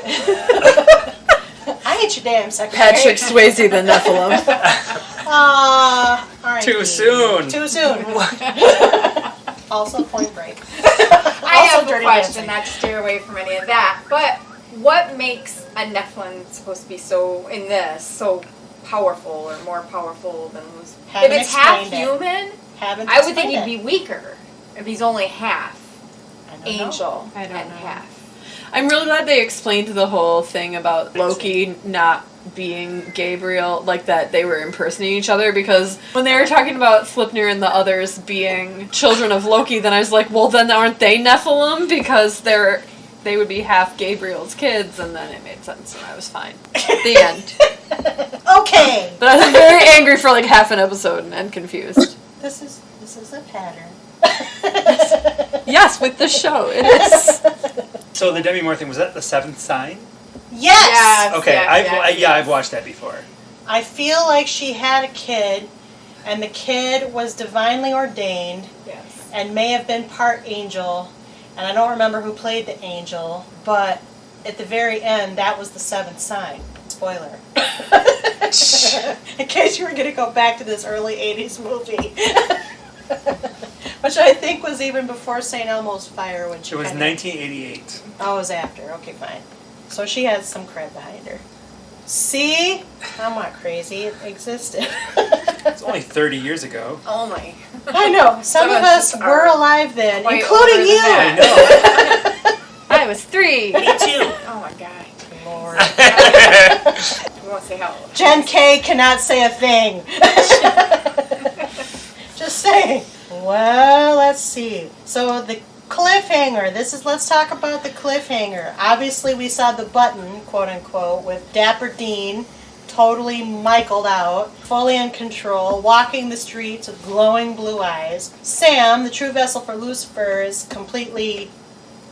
I ain't your damn secretary. Patrick Swayze, the Nephilim. Alright. Too soon. Too soon. Also, Point Break. I have a Dirty question, Dancing. not to steer away from any of that, but what makes a Nephilim supposed to be so powerful or more powerful than Lucifer? Haven't If it's half explained it. human, Haven't I would think explained he'd it. be weaker if he's only half I don't know. angel I don't and know. half. I'm really glad they explained the whole thing about Loki not being Gabriel, like that they were impersonating each other, because when they were talking about Slipnir and the others being children of Loki, then I was like, well, then aren't they Nephilim? Because they would be half Gabriel's kids, and then it made sense, and I was fine. The end. Okay. But I was very angry for like half an episode and confused. This is a pattern. Yes, with the show, it is. So the Demi Moore thing, was that the seventh sign? Yes. Yes, Okay, yes. I've watched that before. I feel like she had a kid, and the kid was divinely ordained Yes. and may have been part angel, and I don't remember who played the angel, but at the very end, that was the seventh sign. Spoiler. In case you were going to go back to this early 80s movie. Which I think was even before St. Elmo's Fire when she It was kinda- 1988. Oh, it was after. Okay, fine. So she has some cred behind her. See? I'm not crazy. It existed. It's only 30 years ago. Only. I know. Some of us are were alive then, quite including older you. than I know. I was 3. Me too. Oh my god. Lord. We won't say how old. Jen K cannot say a thing. Just saying. Well, let's see. So the cliffhanger. Let's talk about the cliffhanger. Obviously, we saw the button, quote unquote, with Dapper Dean totally Michaeled out, fully in control, walking the streets with glowing blue eyes. Sam, the true vessel for Lucifer, is completely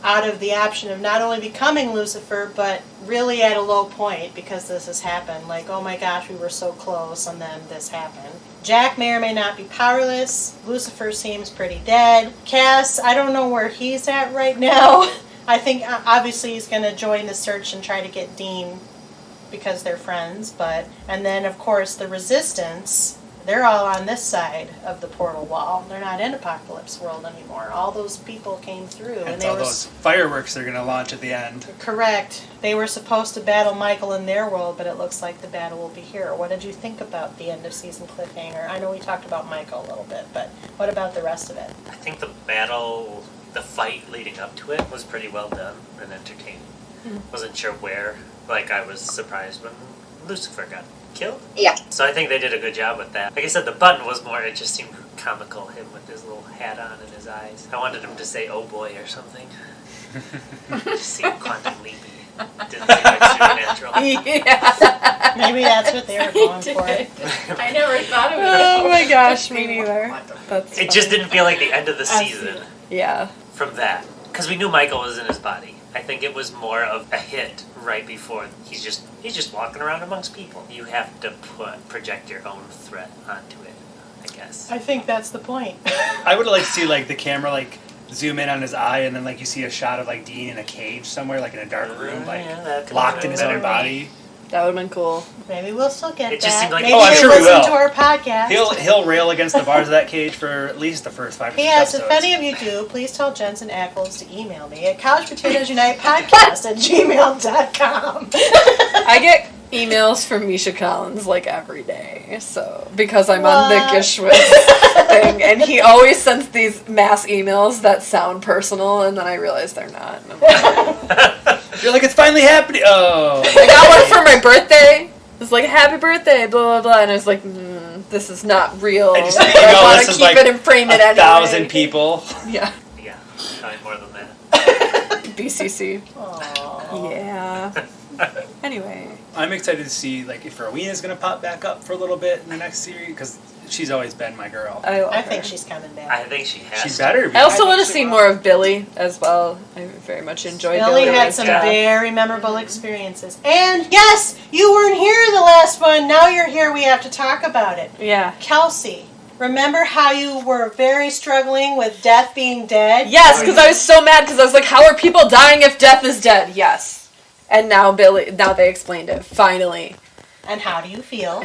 out of the option of not only becoming Lucifer, but really at a low point because this has happened. Like, oh my gosh, we were so close, and then this happened. Jack may or may not be powerless. Lucifer seems pretty dead. Cass, I don't know where he's at right now. I think obviously he's going to join the search and try to get Dean because they're friends. And then, of course, the Resistance, they're all on this side of the portal wall. They're not in Apocalypse World anymore. All those people came through. And they all were those fireworks they're going to launch at the end. correct. They were supposed to battle Michael in their world, but it looks like the battle will be here. What did you think about the end of season cliffhanger? I know we talked about Michael a little bit, but what about the rest of it? I think the fight leading up to it was pretty well done and entertaining. Wasn't sure where. Like, I was surprised when Lucifer got killed. Yeah. So I think they did a good job with that. Like I said, the button was more, it just seemed comical, him with his little hat on and his eyes. I wanted him to say, oh boy, or something. Just seemed quantum leapy. Didn't seem like supernatural. Yeah. Maybe that's what they were going for. I never thought of it. Oh my gosh, me neither. That's It just funny. didn't feel like the end of the season Yeah. from that. Because we knew Michael was in his body. I think it was more of a hit right before. He's just walking around amongst people. You have to project your own threat onto it, I guess. I think that's the point. I would like to see like the camera like zoom in on his eye, and then like you see a shot of like Dean in a cage somewhere, like in a dark room, like Yeah, that could've locked been in his better. own body. That would have been cool. Maybe we'll still get It that. just seemed like- Maybe Oh, I'm you'll sure we listen will. to our podcast. He'll rail against the bars of that cage for at least the first 5 or 6 P.S. If episodes. any of you do, please tell Jensen Ackles to email me at couchpotatoesunitepodcast@gmail.com. I get emails from Misha Collins like every day, so because I'm on the What? Gishwitz thing, and he always sends these mass emails that sound personal, and then I realize they're not. And I'm like, You're like, it's finally happening. Oh. I got one for my birthday. It's like, happy birthday, blah, blah, blah. And I was like, this is not real. I just I think, you know, want this to is keep like it and frame it anyway. 1,000 people. Yeah. Yeah, probably more than that. BCC. Aww. Yeah. Anyway. I'm excited to see like if Rowena's going to pop back up for a little bit in the next series, because she's always been my girl. I think she's coming back. I think she has. She better be. I also want to see more of Billy as well. I very much enjoyed Billy. Billy had some very memorable experiences. And yes, you weren't here the last one. Now you're here. We have to talk about it. Yeah. Kelsey, remember how you were very struggling with death being dead? Yes, because I was so mad because I was like, how are people dying if death is dead? Yes. And now they explained it, finally. And how do you feel?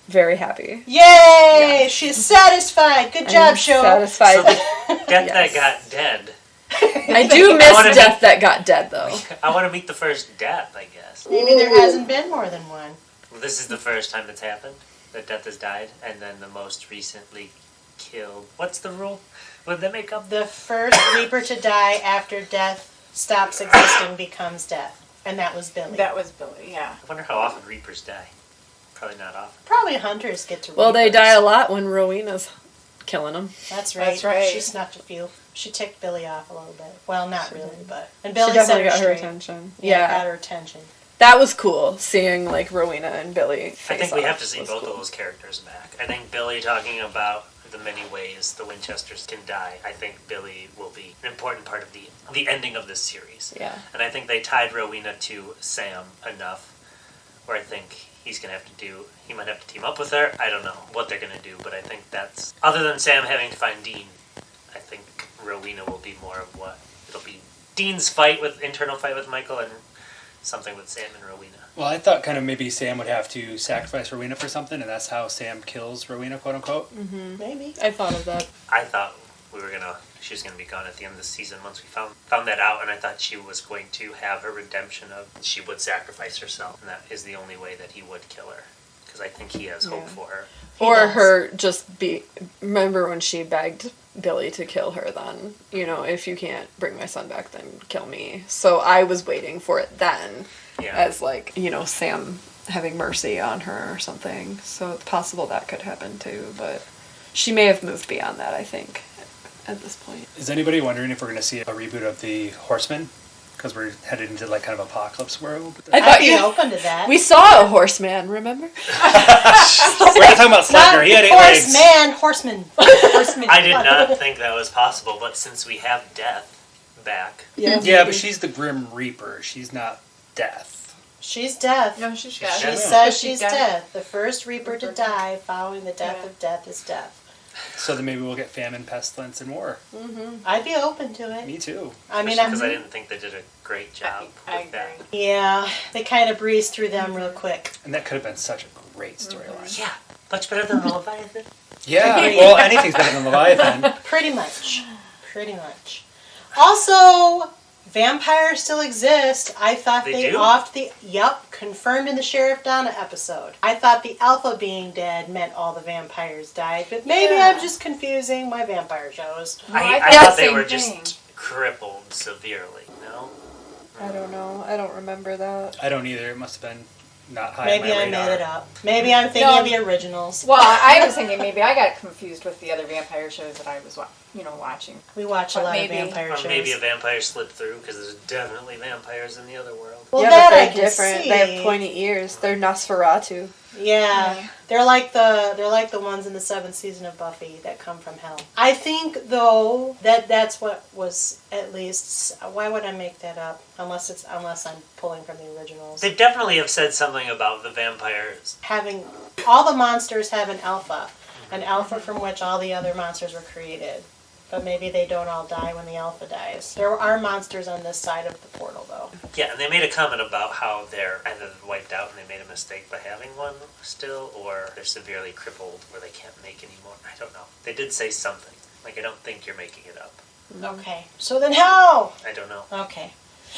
Very happy. Yay! She's satisfied. Good job, show. Satisfied. So the death that got dead. I do miss death that got dead, though. I want to meet the first death, I guess. Maybe there hasn't been more than one. Well, this is the first time it's happened, that death has died, and then the most recently killed. What's the rule? What did that make up? The first Reaper to die after death stops existing becomes death. And that was Billy. That was Billy, yeah. I wonder how often Reapers die. Probably not often. Probably hunters get to Well, they Reapers. die a lot when Rowena's killing them. That's right. That's right. She snuffed a few. She ticked Billy off a little bit. Well, not really, but... And She Billy definitely set got her straight. attention. Yeah, got her attention. That was cool, seeing, like, Rowena and Billy I face think we off have to see was both cool. of those characters back. I think Billy talking about the many ways the Winchesters can die. I think Billy will be an important part of the ending of this series. Yeah. And I think they tied Rowena to Sam enough where I think he might have to team up with her. I don't know what they're going to do, but I think that's, other than Sam having to find Dean, I think Rowena will be more of what, it'll be Dean's internal fight with Michael and something with Sam and Rowena. Well, I thought kind of maybe Sam would have to sacrifice Rowena for something, and that's how Sam kills Rowena, quote unquote. Mm-hmm. Maybe. I thought of that. I thought she was going to be gone at the end of the season once we found that out, and I thought she was going to have her redemption of she would sacrifice herself, and that is the only way that he would kill her, because I think he has hope for her. Or her remember when she begged Billy to kill her then, if you can't bring my son back, then kill me. So I was waiting for it then, as like, Sam having mercy on her or something. So it's possible that could happen too, but she may have moved beyond that, I think, at this point. Is anybody wondering if we're going to see a reboot of The Horseman? Because we're headed into like kind of apocalypse world. I'd be open to that. We saw a horseman, remember? We're not talking about Slugger. He had 8 legs. Horseman. I did not think that was possible, but since we have Death back... Yeah, but she's the Grim Reaper. She's not Death. She's Death. No, she's She Death. says she's Death. The first Reaper to die following the death of Death is Death. So then maybe we'll get famine, pestilence, and war. Mm-hmm. I'd be open to it. Me too. I mean, because I didn't think they did a great job with that. Yeah, they kind of breezed through them real quick. And that could have been such a great storyline. Yeah, much better than the Leviathan. Yeah, well, anything's better than Leviathan. Pretty much. Also, vampires still exist. I thought they do? Confirmed in the Sheriff Donna episode. I thought the Alpha being dead meant all the vampires died, but maybe I'm just confusing my vampire shows. I thought they were just crippled severely, no? I don't know. I don't remember that. I don't either. It must have been not high Maybe on my I radar. made it up. Maybe I'm thinking of the originals. Well, I was thinking maybe I got confused with the other vampire shows that I was watching. We watch a lot of vampire shows. Or maybe a vampire slipped through, because there's definitely vampires in the other world. Well, yeah, that but I they're can different. see. They have pointy ears. They're Nosferatu. Yeah, they're like the ones in the 7th season of Buffy that come from hell. I think though that's what was at least. Why would I make that up? Unless I'm pulling from the originals. They definitely have said something about the vampires Having all the monsters have an alpha from which all the other monsters were created. But maybe they don't all die when the alpha dies. There are monsters on this side of the portal, though. Yeah, and they made a comment about how they're either wiped out and they made a mistake by having one still, or they're severely crippled where they can't make any more. I don't know. They did say something. Like, I don't think you're making it up. Okay. So then how? I don't know. Okay.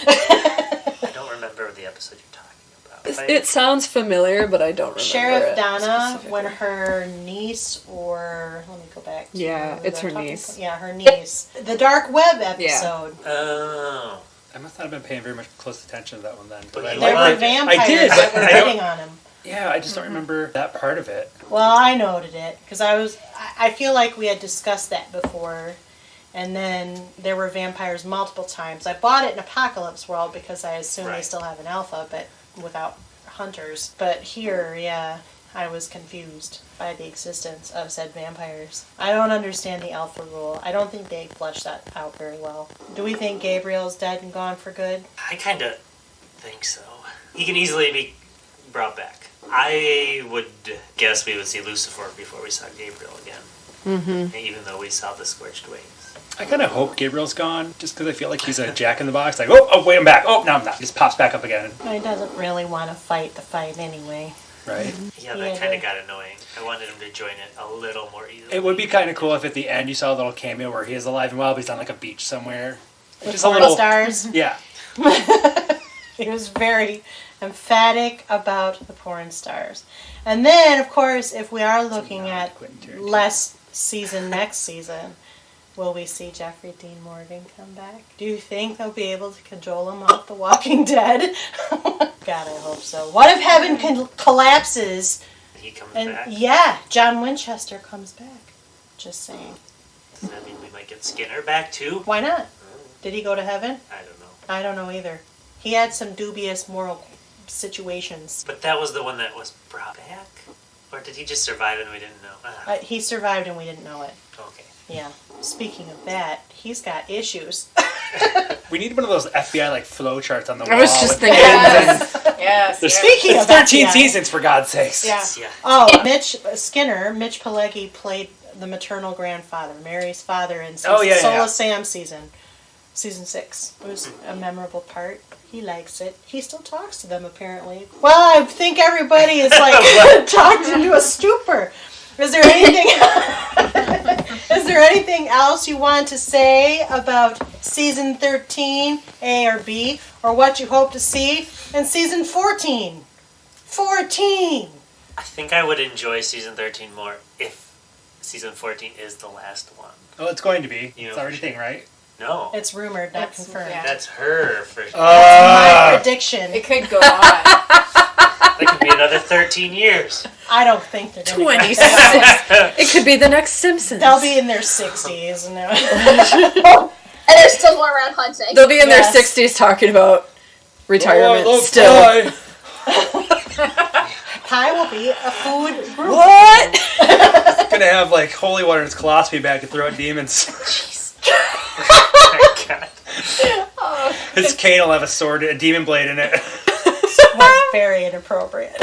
I don't remember the episode you're talking about. It sounds familiar, but I don't remember Sheriff it Donna, when her niece, or let me go back to Yeah, it's her talking niece. Yeah, her niece. The Dark Web episode. Oh. I must not have been paying very much close attention to that one then. But I you There Well, were vampires I did, that but were I don't- hitting on him. Yeah, I just don't remember that part of it. Well, I noted it because I feel like we had discussed that before, and then there were vampires multiple times. I bought it in Apocalypse World because I assume they still have an alpha, but without hunters. But here, yeah, I was confused by the existence of said vampires. I don't understand the alpha rule. I don't think they fleshed that out very well. Do we think Gabriel's dead and gone for good? I kind of think so. He can easily be brought back. I would guess we would see Lucifer before we saw Gabriel again. Mm-hmm. Even though we saw the scorched wings. I kind of hope Gabriel's gone, just because I feel like he's a jack in the box. Like, oh, wait, I'm back. Oh, no, I'm not. He just pops back up again. He doesn't really want to fight the fight anyway. Right? Yeah, that kind of got annoying. I wanted him to join it a little more easily. It would be kind of cool if at the end you saw a little cameo where he is alive and well, but he's on like a beach somewhere. With Just a porn little stars. Yeah. He was very emphatic about the porn stars. And then, of course, if we are looking at next season, will we see Jeffrey Dean Morgan come back? Do you think they'll be able to cajole him off The Walking Dead? God, I hope so. What if heaven collapses? He comes And back. yeah, John Winchester comes back. Just saying. Does that mean we might get Skinner back too? Why not? Did he go to heaven? I don't know. I don't know either. He had some dubious moral situations. But that was the one that was brought back? Or did he just survive and we didn't know? He survived and we didn't know it. Okay. Yeah. Speaking of that, he's got issues. We need one of those FBI like flow charts on the wall. I was just with thinking names and- Yes. There's, Speaking it's of 13 FBI. seasons, for God's sakes. Yeah. Yeah. Oh, Mitch Pileggi played the maternal grandfather, Mary's father in Soul of Sam season 6. It was a memorable part. He likes it. He still talks to them, apparently. Well, I think everybody is like talked into a stupor. Is there anything? Is there anything else you want to say about season 13, A or B, or what you hope to see in season 14? 14. I think I would enjoy season 13 more if season 14 is the last one. Oh, it's going to be. You know, It's already a thing, right? No. It's rumored, not That's- confirmed. yeah. That's her for sure. My prediction. It could go on. That could be another 13 years. I don't think they're going 26. It could be the next Simpsons. They'll be in their 60s. And And they're still going around hunting. They'll be in Yes. their 60s talking about retirement Oh, still. pie will be a food group. What? It's gonna have like holy water in its colostomy bag to throw at demons. Oh my God. His cane will have a demon blade in it. Was very inappropriate.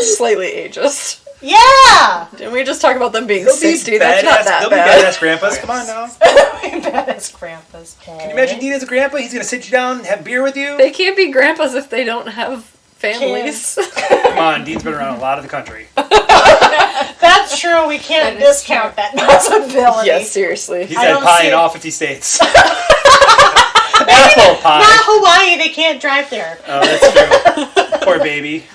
Slightly ageist. Yeah! Didn't we just talk about them being They'll be 60? That's not that they'll bad. be badass grandpas. Come on now. Badass grandpas. Can you imagine Dean as a grandpa? He's gonna sit you down and have beer with you. They can't be grandpas if they don't have families. Come on, Dean's been around a lot of the country. That's true. We can't That is discount that possibility. Yes, seriously. He's I had don't pie see in it. all 50 states. Apple pie. Not Hawaii. They can't drive there. Oh, that's true. Poor baby.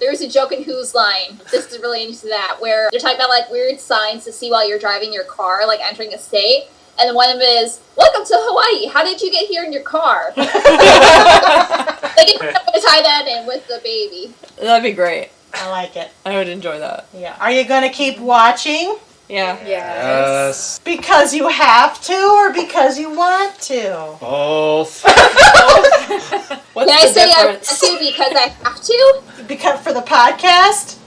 There's a joke in Who's Line. This is really into that, where they're talking about like weird signs to see while you're driving your car, like entering a state. And then one of them is, "Welcome to Hawaii. How did you get here in your car?" Like, you have to tie that in with the baby. That'd be great. I like it. I would enjoy that. Yeah. Are you going to keep watching? Yeah. Yes. Because you have to or because you want to? Both. What's Can I the say I want difference? to because I have to? Because for the podcast?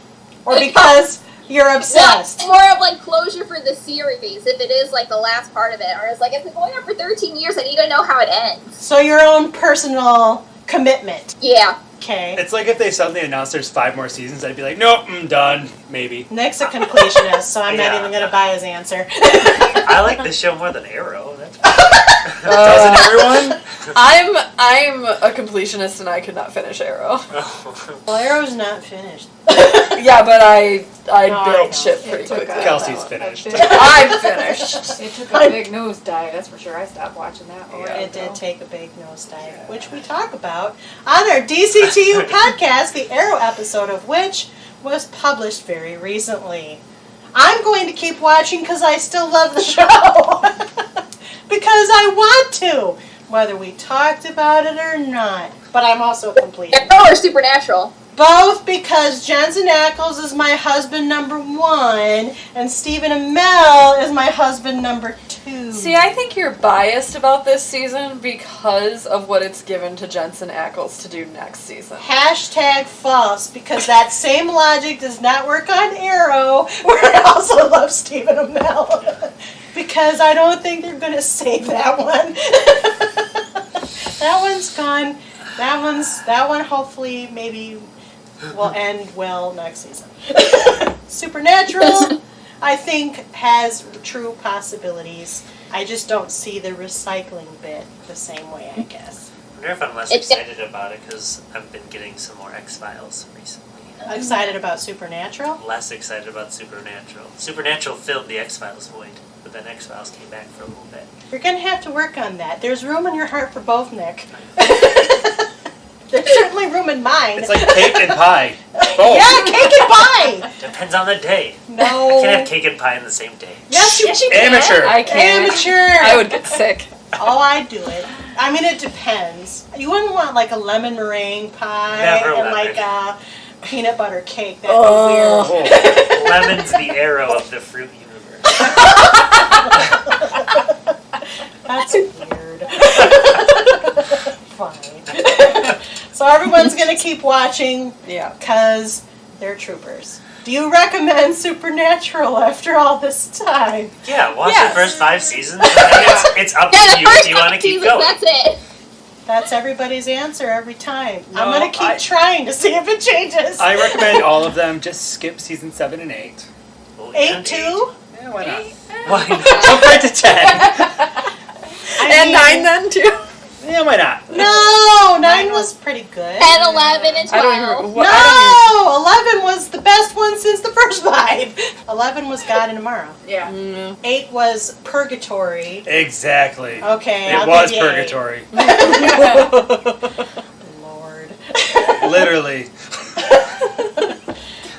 Or because you're obsessed? Well, more of like closure for the series, if it is like the last part of it. Or it's like, it's been going on for 13 years, I need to know how it ends. So your own personal commitment. Yeah. Okay. It's like if they suddenly announced there's 5 more seasons, I'd be like, nope, I'm done. Maybe. Nick's a completionist, so I'm not Yeah. even going to buy his answer. I like this show more than Arrow. That's Doesn't everyone? I'm a completionist and I could not finish Arrow. Well, Arrow's not finished. Yeah, but I I know. built shit It pretty took quickly. a- Kelsey's finished. I'm finished. It took a big nosedive, that's for sure. I stopped watching that. a while It did ago. take a big nosedive, which we talk about on our DCTU podcast, the Arrow episode of which was published very recently. I'm going to keep watching because I still love the show. Because I want to, whether we talked about it or not. But I'm also a completionist. Arrow or Supernatural? Both because Jensen Ackles is my husband number 1 and Stephen Amell is my husband number 2. too. See, I think you're biased about this season because of what it's given to Jensen Ackles to do next season. Hashtag false, because that same logic does not work on Arrow, where I also love Stephen Amell. Because I don't think they're going to save that one. That one's gone. That one hopefully maybe will end well next season. Supernatural, I think, has true possibilities. I just don't see the recycling bit the same way, I guess. I wonder if I'm less excited about it because I've been getting some more X-Files recently. Excited about Supernatural? Less excited about Supernatural. Supernatural filled the X-Files void, but then X-Files came back for a little bit. You're going to have to work on that. There's room in your heart for both, Nick. There's certainly room in mine. It's like cake and pie. Both. Yeah, cake and pie! Depends on the day. No. I can't have cake and pie in the same day. Yes, you can. Amateur. I can't. Amateur. I would get sick. Oh, I'd do it. I mean, it depends. You wouldn't want like a lemon meringue pie Never and lemon. like a peanut butter cake. That'd be Oh. weird. Oh. Lemon's the arrow of the fruit universe. That's weird. Fine. So everyone's going to keep watching Yeah. because they're troopers. Do you recommend Supernatural after all this time? Yeah, watch Yes. the first 5 seasons. And it's up Yeah, to the you if first you want to couple keep seasons, going. that's it. That's everybody's answer every time. I'm No, going to keep I- trying to see if it changes. I recommend all of them. Just skip season 7 and 8. Oh, 8 and too? Yeah, why not? Why not? Jump right to 10. And 9 then, too? Yeah, why not? No, 9 was pretty good. 10, 11, and 12. I don't even... No, 11 was the best one since the first 5. 11 was God and Tomorrow. Yeah. 8 was Purgatory. Exactly. Okay, It I'll was give you 8. purgatory. Lord. Literally.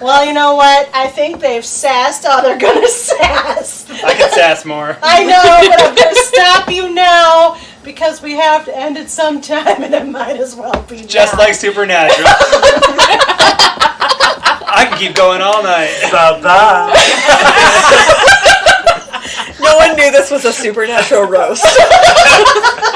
Well, you know what? I think they've sassed all they're gonna sass. I can sass more. I know, but I'm gonna stop you now because we have to end it sometime, and it might as well be Just now. like Supernatural. I can keep going all night. Bye-bye. No one knew this was a Supernatural roast.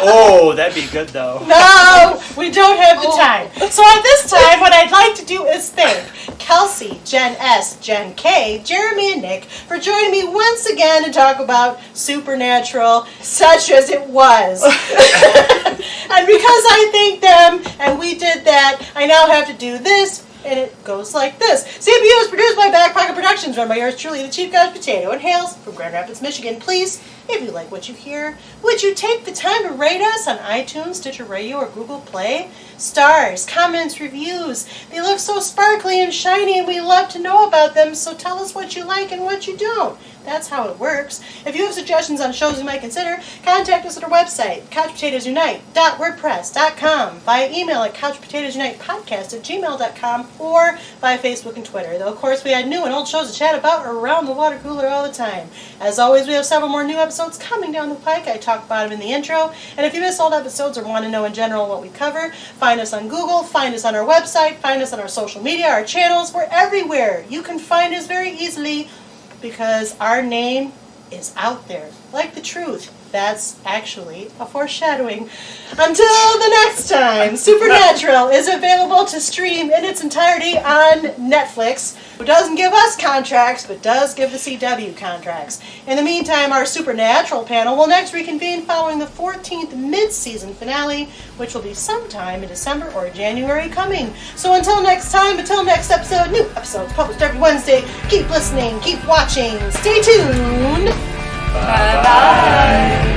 Oh, that'd be good though. No, we don't have the time. So at this time, what I'd like to do is thank Kelsey, Jenn S, Jenn K, Jeremy, and Nick for joining me once again to talk about Supernatural, such as it was. And because I thanked them and we did that, I now have to do this. And it goes like this. CPU is produced by Back Pocket Productions, run by yours truly, the Chief Couch Potato, and hails from Grand Rapids, Michigan. Please, if you like what you hear, would you take the time to rate us on iTunes, Stitcher Radio, or Google Play? Stars, comments, reviews. They look so sparkly and shiny, and we love to know about them, so tell us what you like and what you don't. That's how it works. If you have suggestions on shows you might consider, contact us at our website, couchpotatoesunite.wordpress.com, via email at couchpotatoesunitepodcast@gmail.com, or via Facebook and Twitter. Though, of course, we had new and old shows to chat about around the water cooler all the time. As always, we have several more new episodes coming down the pike. I talk about them in the intro. And if you miss old episodes or want to know in general what we cover, find us on Google, find us on our website, find us on our social media, our channels. We're everywhere. You can find us very easily, because our name is out there, like the truth. That's actually a foreshadowing. Until the next time, Supernatural is available to stream in its entirety on Netflix, who doesn't give us contracts, but does give the CW contracts. In the meantime, our Supernatural panel will next reconvene following the 14th mid-season finale, which will be sometime in December or January coming. So until next time, until next episode, new episodes published every Wednesday. Keep listening, keep watching, stay tuned. Bye-bye.